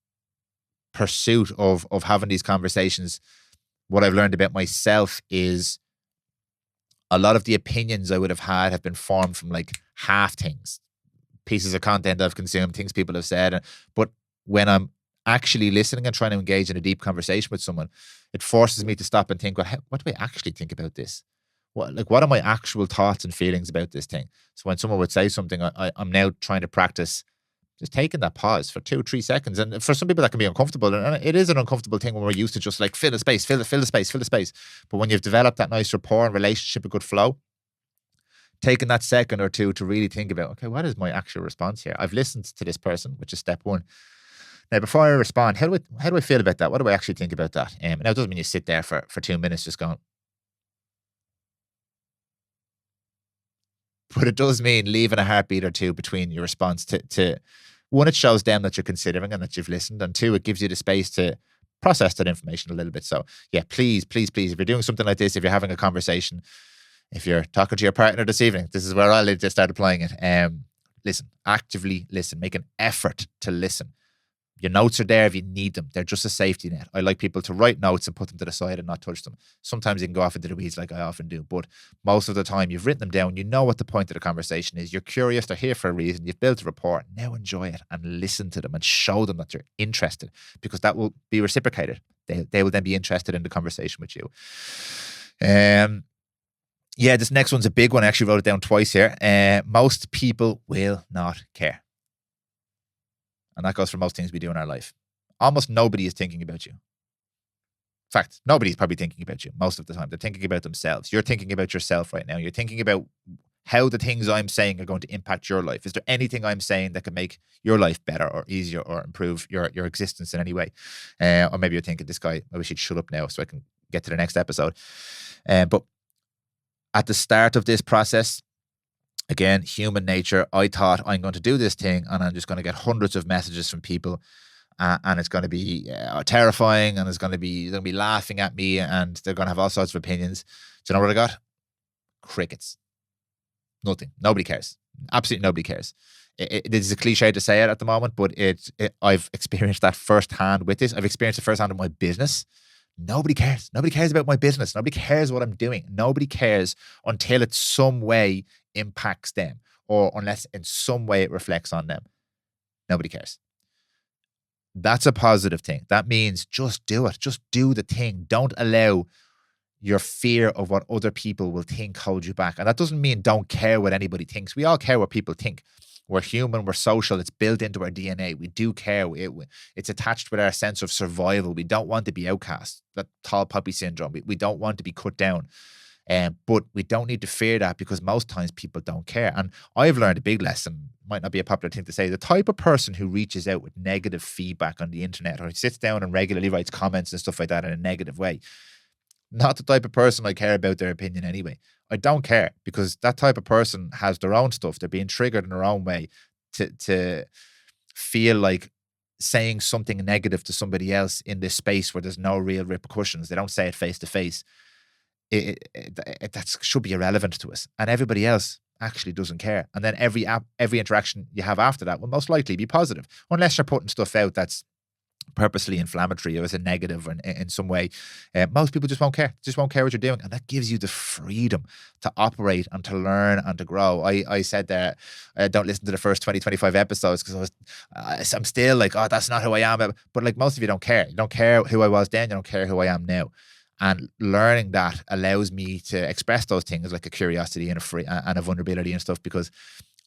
pursuit of having these conversations, what I've learned about myself is a lot of the opinions I would have had have been formed from like half things, pieces of content I've consumed, things people have said. But when I'm actually listening and trying to engage in a deep conversation with someone, it forces me to stop and think, well, what do I actually think about this? What are my actual thoughts and feelings about this thing? So when someone would say something, I'm now trying to practice just taking that pause for 2 or 3 seconds. And for some people that can be uncomfortable, and it is an uncomfortable thing when we're used to just like fill the space, fill the space, fill the space. But when you've developed that nice rapport and relationship, a good flow, taking that second or two to really think about, okay, what is my actual response here? I've listened to this person, which is step one. Now, before I respond, how do I feel about that? What do I actually think about that? Now, it doesn't mean you sit there for 2 minutes just going, but it does mean leaving a heartbeat or two between your response to one, it shows them that you're considering and that you've listened, and two, it gives you the space to process that information a little bit. So yeah, please, if you're doing something like this, if you're having a conversation, if you're talking to your partner this evening, this is where I'll just start applying it. Listen, actively listen, make an effort to listen. Your notes are there if you need them. They're just a safety net. I like people to write notes and put them to the side and not touch them. Sometimes you can go off into the weeds like I often do, but most of the time you've written them down. You know what the point of the conversation is. You're curious. They're here for a reason. You've built a rapport. Now enjoy it and listen to them and show them that you're interested, because that will be reciprocated. They will then be interested in the conversation with you. Yeah, this next one's a big one. I actually wrote it down twice here. Most people will not care. And that goes for most things we do in our life. Almost nobody is thinking about you. In fact, nobody's probably thinking about you most of the time. They're thinking about themselves. You're thinking about yourself right now. You're thinking about how the things I'm saying are going to impact your life. Is there anything I'm saying that can make your life better or easier or improve your existence in any way? Or maybe you're thinking, this guy, I wish he'd shut up now so I can get to the next episode. But at the start of this process, again, human nature, I thought I'm going to do this thing and I'm just going to get hundreds of messages from people and it's going to be terrifying, and they're going to be laughing at me, and they're going to have all sorts of opinions. Do you know what I got? Crickets. Nothing. Nobody cares. Absolutely nobody cares. It is a cliche to say it at the moment, but I've experienced that firsthand with this. I've experienced it firsthand in my business. Nobody cares. Nobody cares about my business. Nobody cares what I'm doing. Nobody cares until it some way impacts them, or unless in some way it reflects on them. Nobody cares. That's a positive thing. That means just do it. Just do the thing. Don't allow your fear of what other people will think hold you back. And that doesn't mean don't care what anybody thinks. We all care what people think. We're human, we're social, it's built into our DNA. We do care. It's attached with our sense of survival. We don't want to be outcast, that tall poppy syndrome. We don't want to be cut down. But we don't need to fear that, because most times people don't care. And I've learned a big lesson, might not be a popular thing to say, the type of person who reaches out with negative feedback on the internet, or sits down and regularly writes comments and stuff like that in a negative way, not the type of person I care about their opinion anyway. I don't care, because that type of person has their own stuff. They're being triggered in their own way to feel like saying something negative to somebody else in this space where there's no real repercussions. They don't say it face to face. That should be irrelevant to us, and everybody else actually doesn't care. And then every interaction you have after that will most likely be positive, unless you're putting stuff out that's purposely inflammatory or as a negative or in some way. Most people just won't care. Just won't care what you're doing, and that gives you the freedom to operate and to learn and to grow. I said that don't listen to the first 20-25 episodes, because I'm still like, oh, that's not who I am. But like, most of you don't care. You don't care who I was then. You don't care who I am now. And learning that allows me to express those things, like a curiosity and a vulnerability and stuff, because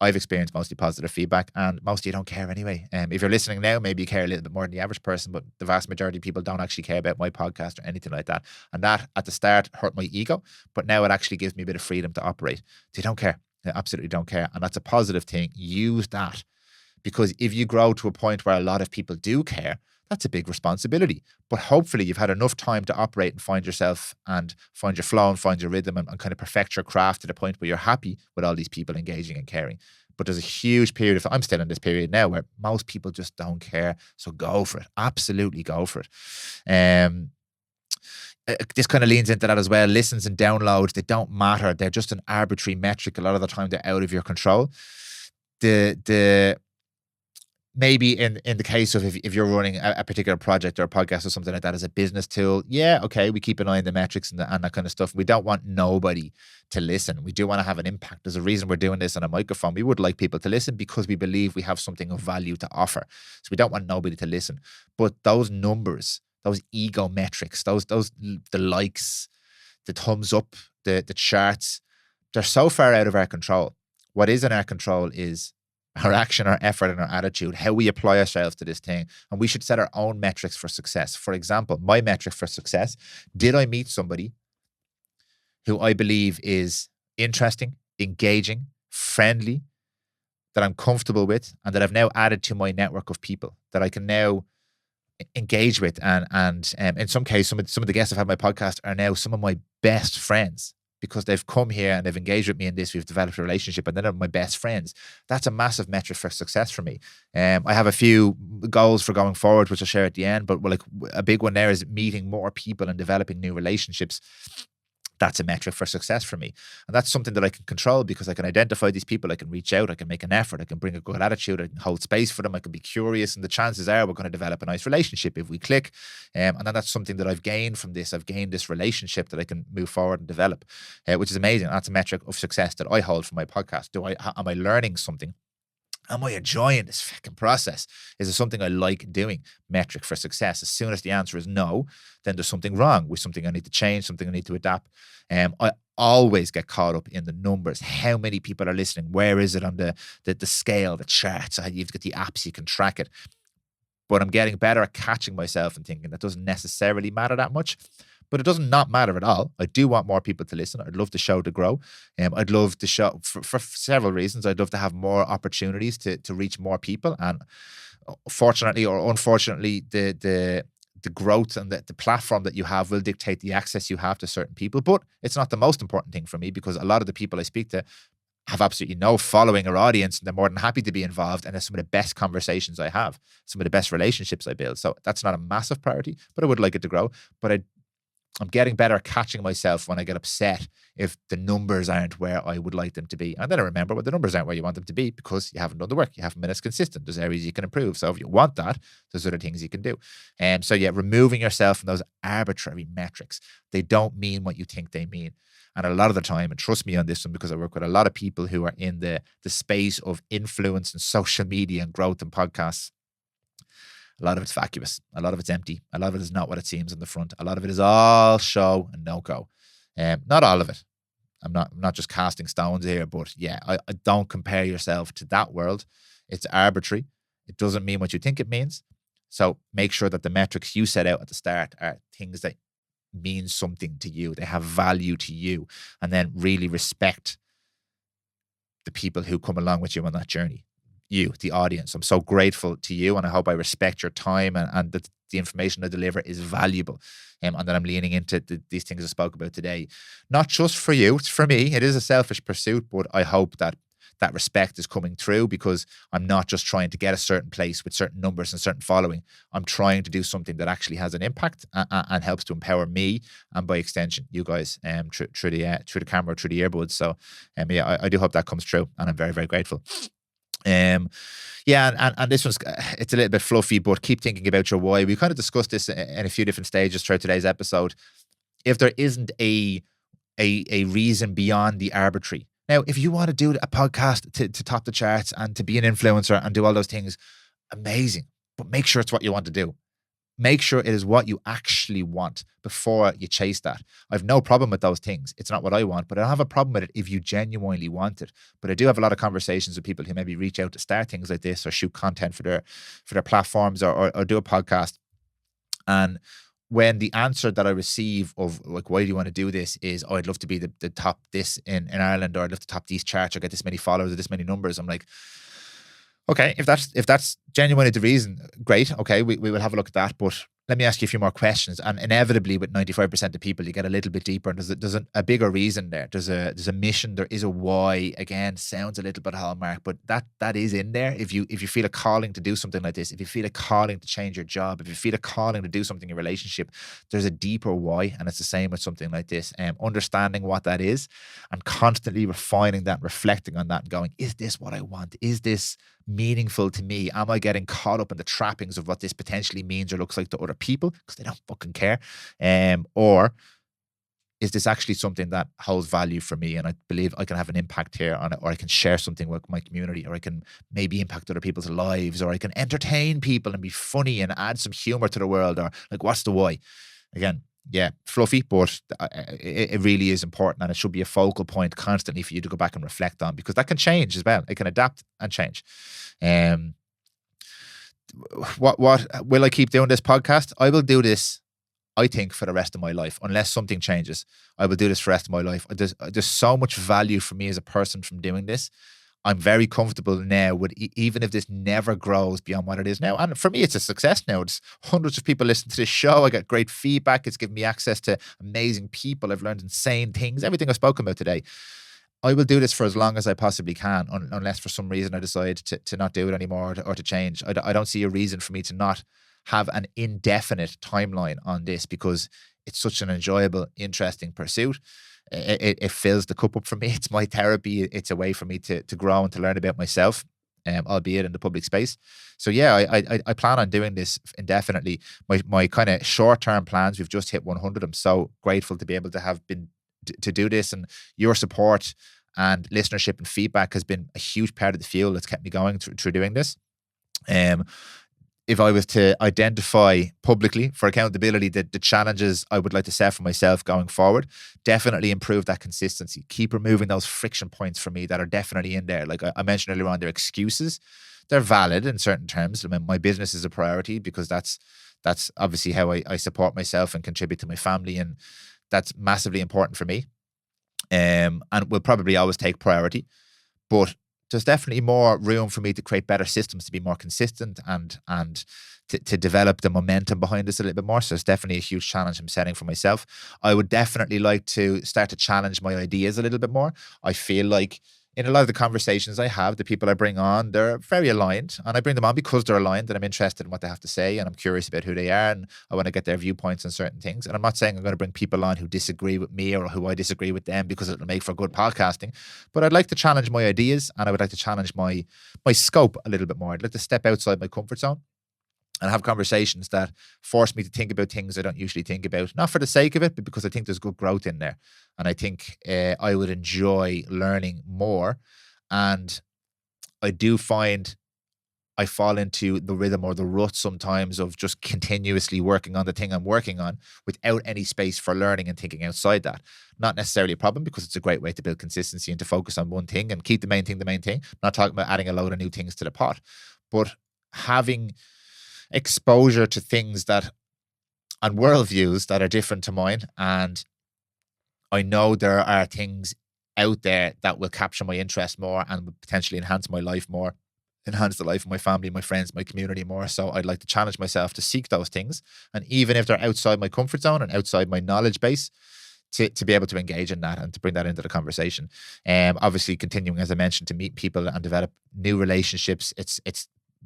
I've experienced mostly positive feedback, and most of you don't care anyway. If you're listening now, maybe you care a little bit more than the average person, but the vast majority of people don't actually care about my podcast or anything like that. And that at the start hurt my ego, but now it actually gives me a bit of freedom to operate. They don't care. They absolutely don't care. And that's a positive thing. Use that, because if you grow to a point where a lot of people do care, that's a big responsibility. But hopefully you've had enough time to operate and find yourself and find your flow and find your rhythm and kind of perfect your craft to the point where you're happy with all these people engaging and caring. But there's a huge period I'm still in this period now where most people just don't care. So go for it. Absolutely go for it. This kind of leans into that as well. Listens and downloads, they don't matter. They're just an arbitrary metric. A lot of the time they're out of your control. maybe in the case of if you're running a particular project or a podcast or something like that as a business tool, yeah, okay, we keep an eye on the metrics and that kind of stuff. We don't want nobody to listen. We do want to have an impact. There's a reason we're doing this on a microphone. We would like people to listen because we believe we have something of value to offer. So we don't want nobody to listen. But those numbers, those ego metrics, the likes, the thumbs up, the charts, they're so far out of our control. What is in our control is our action, our effort, and our attitude, how we apply ourselves to this thing. And we should set our own metrics for success. For example, my metric for success, did I meet somebody who I believe is interesting, engaging, friendly, that I'm comfortable with, and that I've now added to my network of people that I can now engage with. And in some cases, some of the guests I've had on my podcast are now some of my best friends, because they've come here and they've engaged with me in this. We've developed a relationship, and they're my best friends. That's a massive metric for success for me. I have a few goals for going forward, which I'll share at the end, but like a big one there is meeting more people and developing new relationships. That's a metric for success for me. And that's something that I can control because I can identify these people. I can reach out. I can make an effort. I can bring a good attitude. I can hold space for them. I can be curious. And the chances are we're going to develop a nice relationship if we click. And then that's something that I've gained from this. I've gained this relationship that I can move forward and develop, which is amazing. That's a metric of success that I hold for my podcast. Am I learning something? Am I enjoying this fucking process? Is it something I like doing? Metric for success. As soon as the answer is no, then there's something wrong with something I need to change, something I need to adapt. I always get caught up in the numbers. How many people are listening? Where is it on the scale, the charts? You've got the apps, you can track it. But I'm getting better at catching myself and thinking that doesn't necessarily matter that much. But it doesn't not matter at all. I do want more people to listen. I'd love the show to grow. I'd love the show for several reasons. I'd love to have more opportunities to reach more people. And fortunately or unfortunately, the growth and the platform that you have will dictate the access you have to certain people. But it's not the most important thing for me, because a lot of the people I speak to have absolutely no following or audience, and they're more than happy to be involved. And they're some of the best conversations I have, some of the best relationships I build. So that's not a massive priority, but I would like it to grow. But I'm getting better at catching myself when I get upset if the numbers aren't where I would like them to be. And then I remember, well, the numbers aren't where you want them to be because you haven't done the work. You haven't been as consistent. There's areas you can improve. So if you want that, there's other things you can do. So yeah, removing yourself from those arbitrary metrics. They don't mean what you think they mean. And a lot of the time, and trust me on this one, because I work with a lot of people who are in the space of influence and social media and growth and podcasts. A lot of it's vacuous. A lot of it's empty. A lot of it is not what it seems on the front. A lot of it is all show and no go. Not all of it. I'm not just casting stones here, but yeah, I don't compare yourself to that world. It's arbitrary. It doesn't mean what you think it means. So make sure that the metrics you set out at the start are things that mean something to you. They have value to you. And then really respect the people who come along with you on that journey. You, the audience. I'm so grateful to you, and I hope I respect your time and that the information I deliver is valuable. And that I'm leaning into these things I spoke about today. Not just for you, it's for me. It is a selfish pursuit, but I hope that respect is coming through, because I'm not just trying to get a certain place with certain numbers and certain following. I'm trying to do something that actually has an impact and helps to empower me, and by extension, you guys, through the camera, through the earbuds. So yeah, I do hope that comes true, and I'm very, very grateful. And this one's, it's a little bit fluffy, but keep thinking about your why. We kind of discussed this in a few different stages throughout today's episode. If there isn't a reason beyond the arbitrary. Now, if you want to do a podcast to top the charts and to be an influencer and do all those things, amazing. But make sure it's what you want to do. Make sure it is what you actually want before you chase that. I have no problem with those things. It's not what I want, but I don't have a problem with it if you genuinely want it. But I do have a lot of conversations with people who maybe reach out to start things like this or shoot content for their platforms or do a podcast. And when the answer that I receive of like, why do you want to do this is, I'd love to be the top this in Ireland, or I'd love to top these charts or get this many followers or this many numbers. I'm like, okay, if that's genuinely the reason, great. Okay, we will have a look at that. But let me ask you a few more questions. And inevitably, with 95% of people, you get a little bit deeper. And there's a bigger reason there. There's a mission. There is a why. Again, sounds a little bit hallmark, but that is in there. If you feel a calling to do something like this, if you feel a calling to change your job, if you feel a calling to do something in your relationship, there's a deeper why. And it's the same with something like this. Understanding what that is and constantly refining that, reflecting on that, and going, is this what I want? Is this meaningful to me? Am I getting caught up in the trappings of what this potentially means or looks like to other people because they don't fucking care? Or is this actually something that holds value for me, and I believe I can have an impact here on it, or I can share something with my community, or I can maybe impact other people's lives, or I can entertain people and be funny and add some humor to the world, or like, what's the why? Again, yeah, fluffy, but it really is important, and it should be a focal point constantly for you to go back and reflect on, because that can change as well. It can adapt and change. What will I keep doing this podcast? I will do this, I think, for the rest of my life, unless something changes. I will do this for the rest of my life. There's so much value for me as a person from doing this. I'm very comfortable now with, even if this never grows beyond what it is now. And for me, it's a success now. It's hundreds of people listen to this show. I get great feedback. It's given me access to amazing people. I've learned insane things. Everything I've spoken about today. I will do this for as long as I possibly can, unless for some reason I decide to not do it anymore, or to change. I don't see a reason for me to not have an indefinite timeline on this, because it's such an enjoyable, interesting pursuit. It fills the cup up for me. It's my therapy. It's a way for me to grow and to learn about myself, albeit in the public space. So yeah, I plan on doing this indefinitely. My kind of short-term plans, we've just hit 100. I'm so grateful to be able to have been to do this, and your support and listenership and feedback has been a huge part of the fuel that's kept me going through doing this. If I was to identify publicly for accountability the challenges I would like to set for myself going forward, definitely improve that consistency. Keep removing those friction points for me that are definitely in there. Like I mentioned earlier on, they're excuses. They're valid in certain terms. I mean, my business is a priority because that's obviously how I support myself and contribute to my family, and that's massively important for me. And will probably always take priority. But there's definitely more room for me to create better systems, to be more consistent, and to develop the momentum behind this a little bit more. So it's definitely a huge challenge I'm setting for myself. I would definitely like to start to challenge my ideas a little bit more. I feel like in a lot of the conversations I have, the people I bring on, they're very aligned, and I bring them on because they're aligned, and I'm interested in what they have to say, and I'm curious about who they are, and I want to get their viewpoints on certain things. And I'm not saying I'm going to bring people on who disagree with me or who I disagree with them, because it'll make for good podcasting. But I'd like to challenge my ideas, and I would like to challenge my scope a little bit more. I'd like to step outside my comfort zone and have conversations that force me to think about things I don't usually think about, not for the sake of it, but because I think there's good growth in there. And I think I would enjoy learning more. And I do find I fall into the rhythm or the rut sometimes of just continuously working on the thing I'm working on without any space for learning and thinking outside that. Not necessarily a problem, because it's a great way to build consistency and to focus on one thing and keep the main thing the main thing. Not talking about adding a load of new things to the pot, but having exposure to things that, and worldviews that are different to mine. And I know there are things out there that will capture my interest more and will potentially enhance my life more, enhance the life of my family, my friends, my community more. So I'd like to challenge myself to seek those things. And even if they're outside my comfort zone and outside my knowledge base, to be able to engage in that and to bring that into the conversation. Obviously continuing, as I mentioned, to meet people and develop new relationships. It's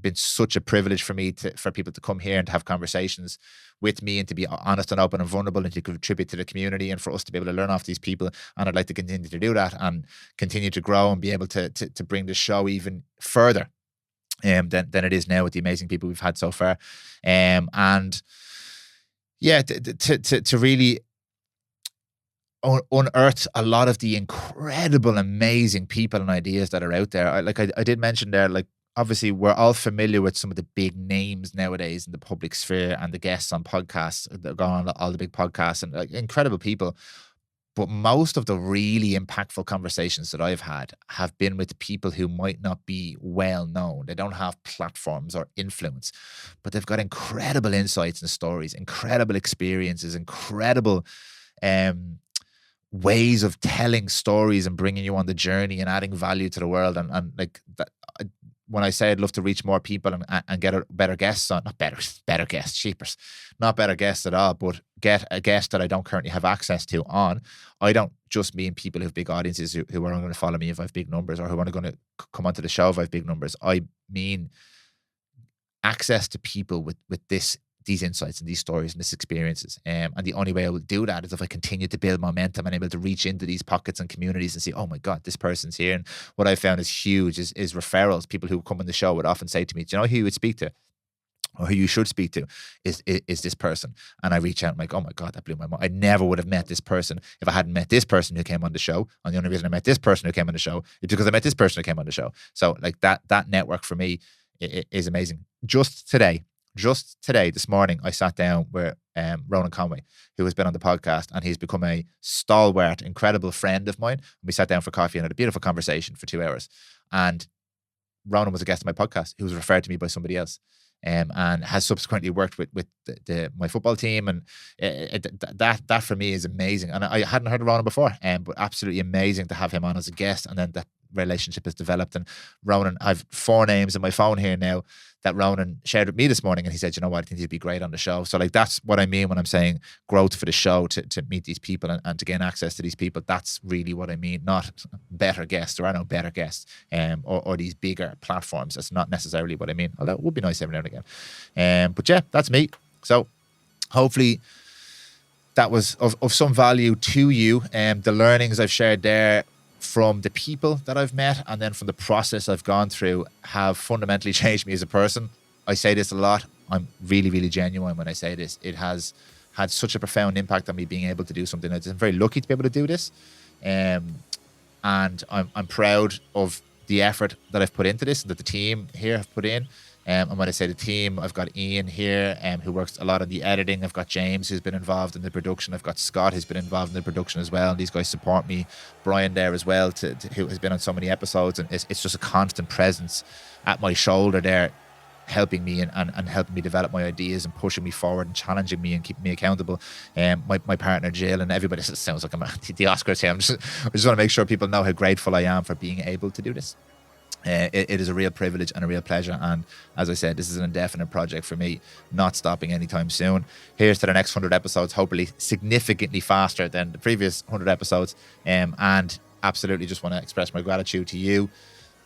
been such a privilege for me for people to come here and to have conversations with me and to be honest and open and vulnerable and to contribute to the community, and for us to be able to learn off these people. And I'd like to continue to do that and continue to grow and be able to bring the show even further than it is now with the amazing people we've had so far. And yeah, to really unearth a lot of the incredible, amazing people and ideas that are out there. I did mention there, like, obviously we're all familiar with some of the big names nowadays in the public sphere and the guests on podcasts that go on all the big podcasts, and like incredible people. But most of the really impactful conversations that I've had have been with people who might not be well known. They don't have platforms or influence, but they've got incredible insights and stories, incredible experiences, incredible ways of telling stories and bringing you on the journey and adding value to the world. And like that, when I say I'd love to reach more people and get a better guests on, not better guests, cheapers, not better guests at all, but get a guest that I don't currently have access to on. I don't just mean people who have big audiences who are going to follow me if I have big numbers, or who are going to come onto the show if I have big numbers. I mean access to people with these insights and these stories and these experiences. And the only way I will do that is if I continue to build momentum and able to reach into these pockets and communities and see, oh my God, this person's here. And what I found is huge is referrals. People who come on the show would often say to me, do you know who you would speak to? Or who you should speak to is this person. And I reach out and I'm like, oh my God, that blew my mind. I never would have met this person if I hadn't met this person who came on the show. And the only reason I met this person who came on the show is because I met this person who came on the show. So like that network for me is amazing. Just today, this morning, I sat down with Ronan Conway, who has been on the podcast, and he's become a stalwart, incredible friend of mine. We sat down for coffee and had a beautiful conversation for 2 hours. And Ronan was a guest on my podcast who was referred to me by somebody else, and has subsequently worked with my football team. And that for me is amazing. And I hadn't heard of Ronan before, but absolutely amazing to have him on as a guest. And then that relationship has developed. And Ronan, I've 4 names in my phone here now that Ronan shared with me this morning, and he said, you know what, I think he'd be great on the show. So like that's what I mean when I'm saying growth for the show, to meet these people and to gain access to these people. That's really what I mean, not better guests. There are no better guests or these bigger platforms. That's not necessarily what I mean, although it would be nice every now and again. But yeah, that's me. So hopefully that was of some value to you. The learnings I've shared there from the people that I've met and then from the process I've gone through have fundamentally changed me as a person. I say this a lot. I'm really, really genuine when I say this. It has had such a profound impact on me being able to do something. I'm very lucky to be able to do this. And I'm proud of the effort that I've put into this and that the team here have put in. And when I say the team, I've got Ian here, who works a lot on the editing. I've got James, who's been involved in the production. I've got Scott, who's been involved in the production as well. And these guys support me. Brian there as well, who has been on so many episodes. And it's just a constant presence at my shoulder there, helping me and helping me develop my ideas and pushing me forward and challenging me and keeping me accountable. My partner Jill and everybody. It sounds like I'm at the Oscars here. I just want to make sure people know how grateful I am for being able to do this. It is a real privilege and a real pleasure. And as I said, this is an indefinite project for me, not stopping anytime soon. Here's to the next 100 episodes, hopefully significantly faster than the previous 100 episodes. And absolutely just want to express my gratitude to you,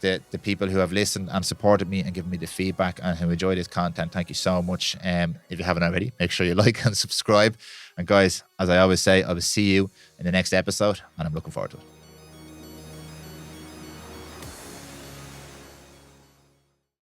the people who have listened and supported me and given me the feedback and who enjoy this content. Thank you so much. If you haven't already, make sure you like and subscribe. And guys, as I always say, I will see you in the next episode, and I'm looking forward to it.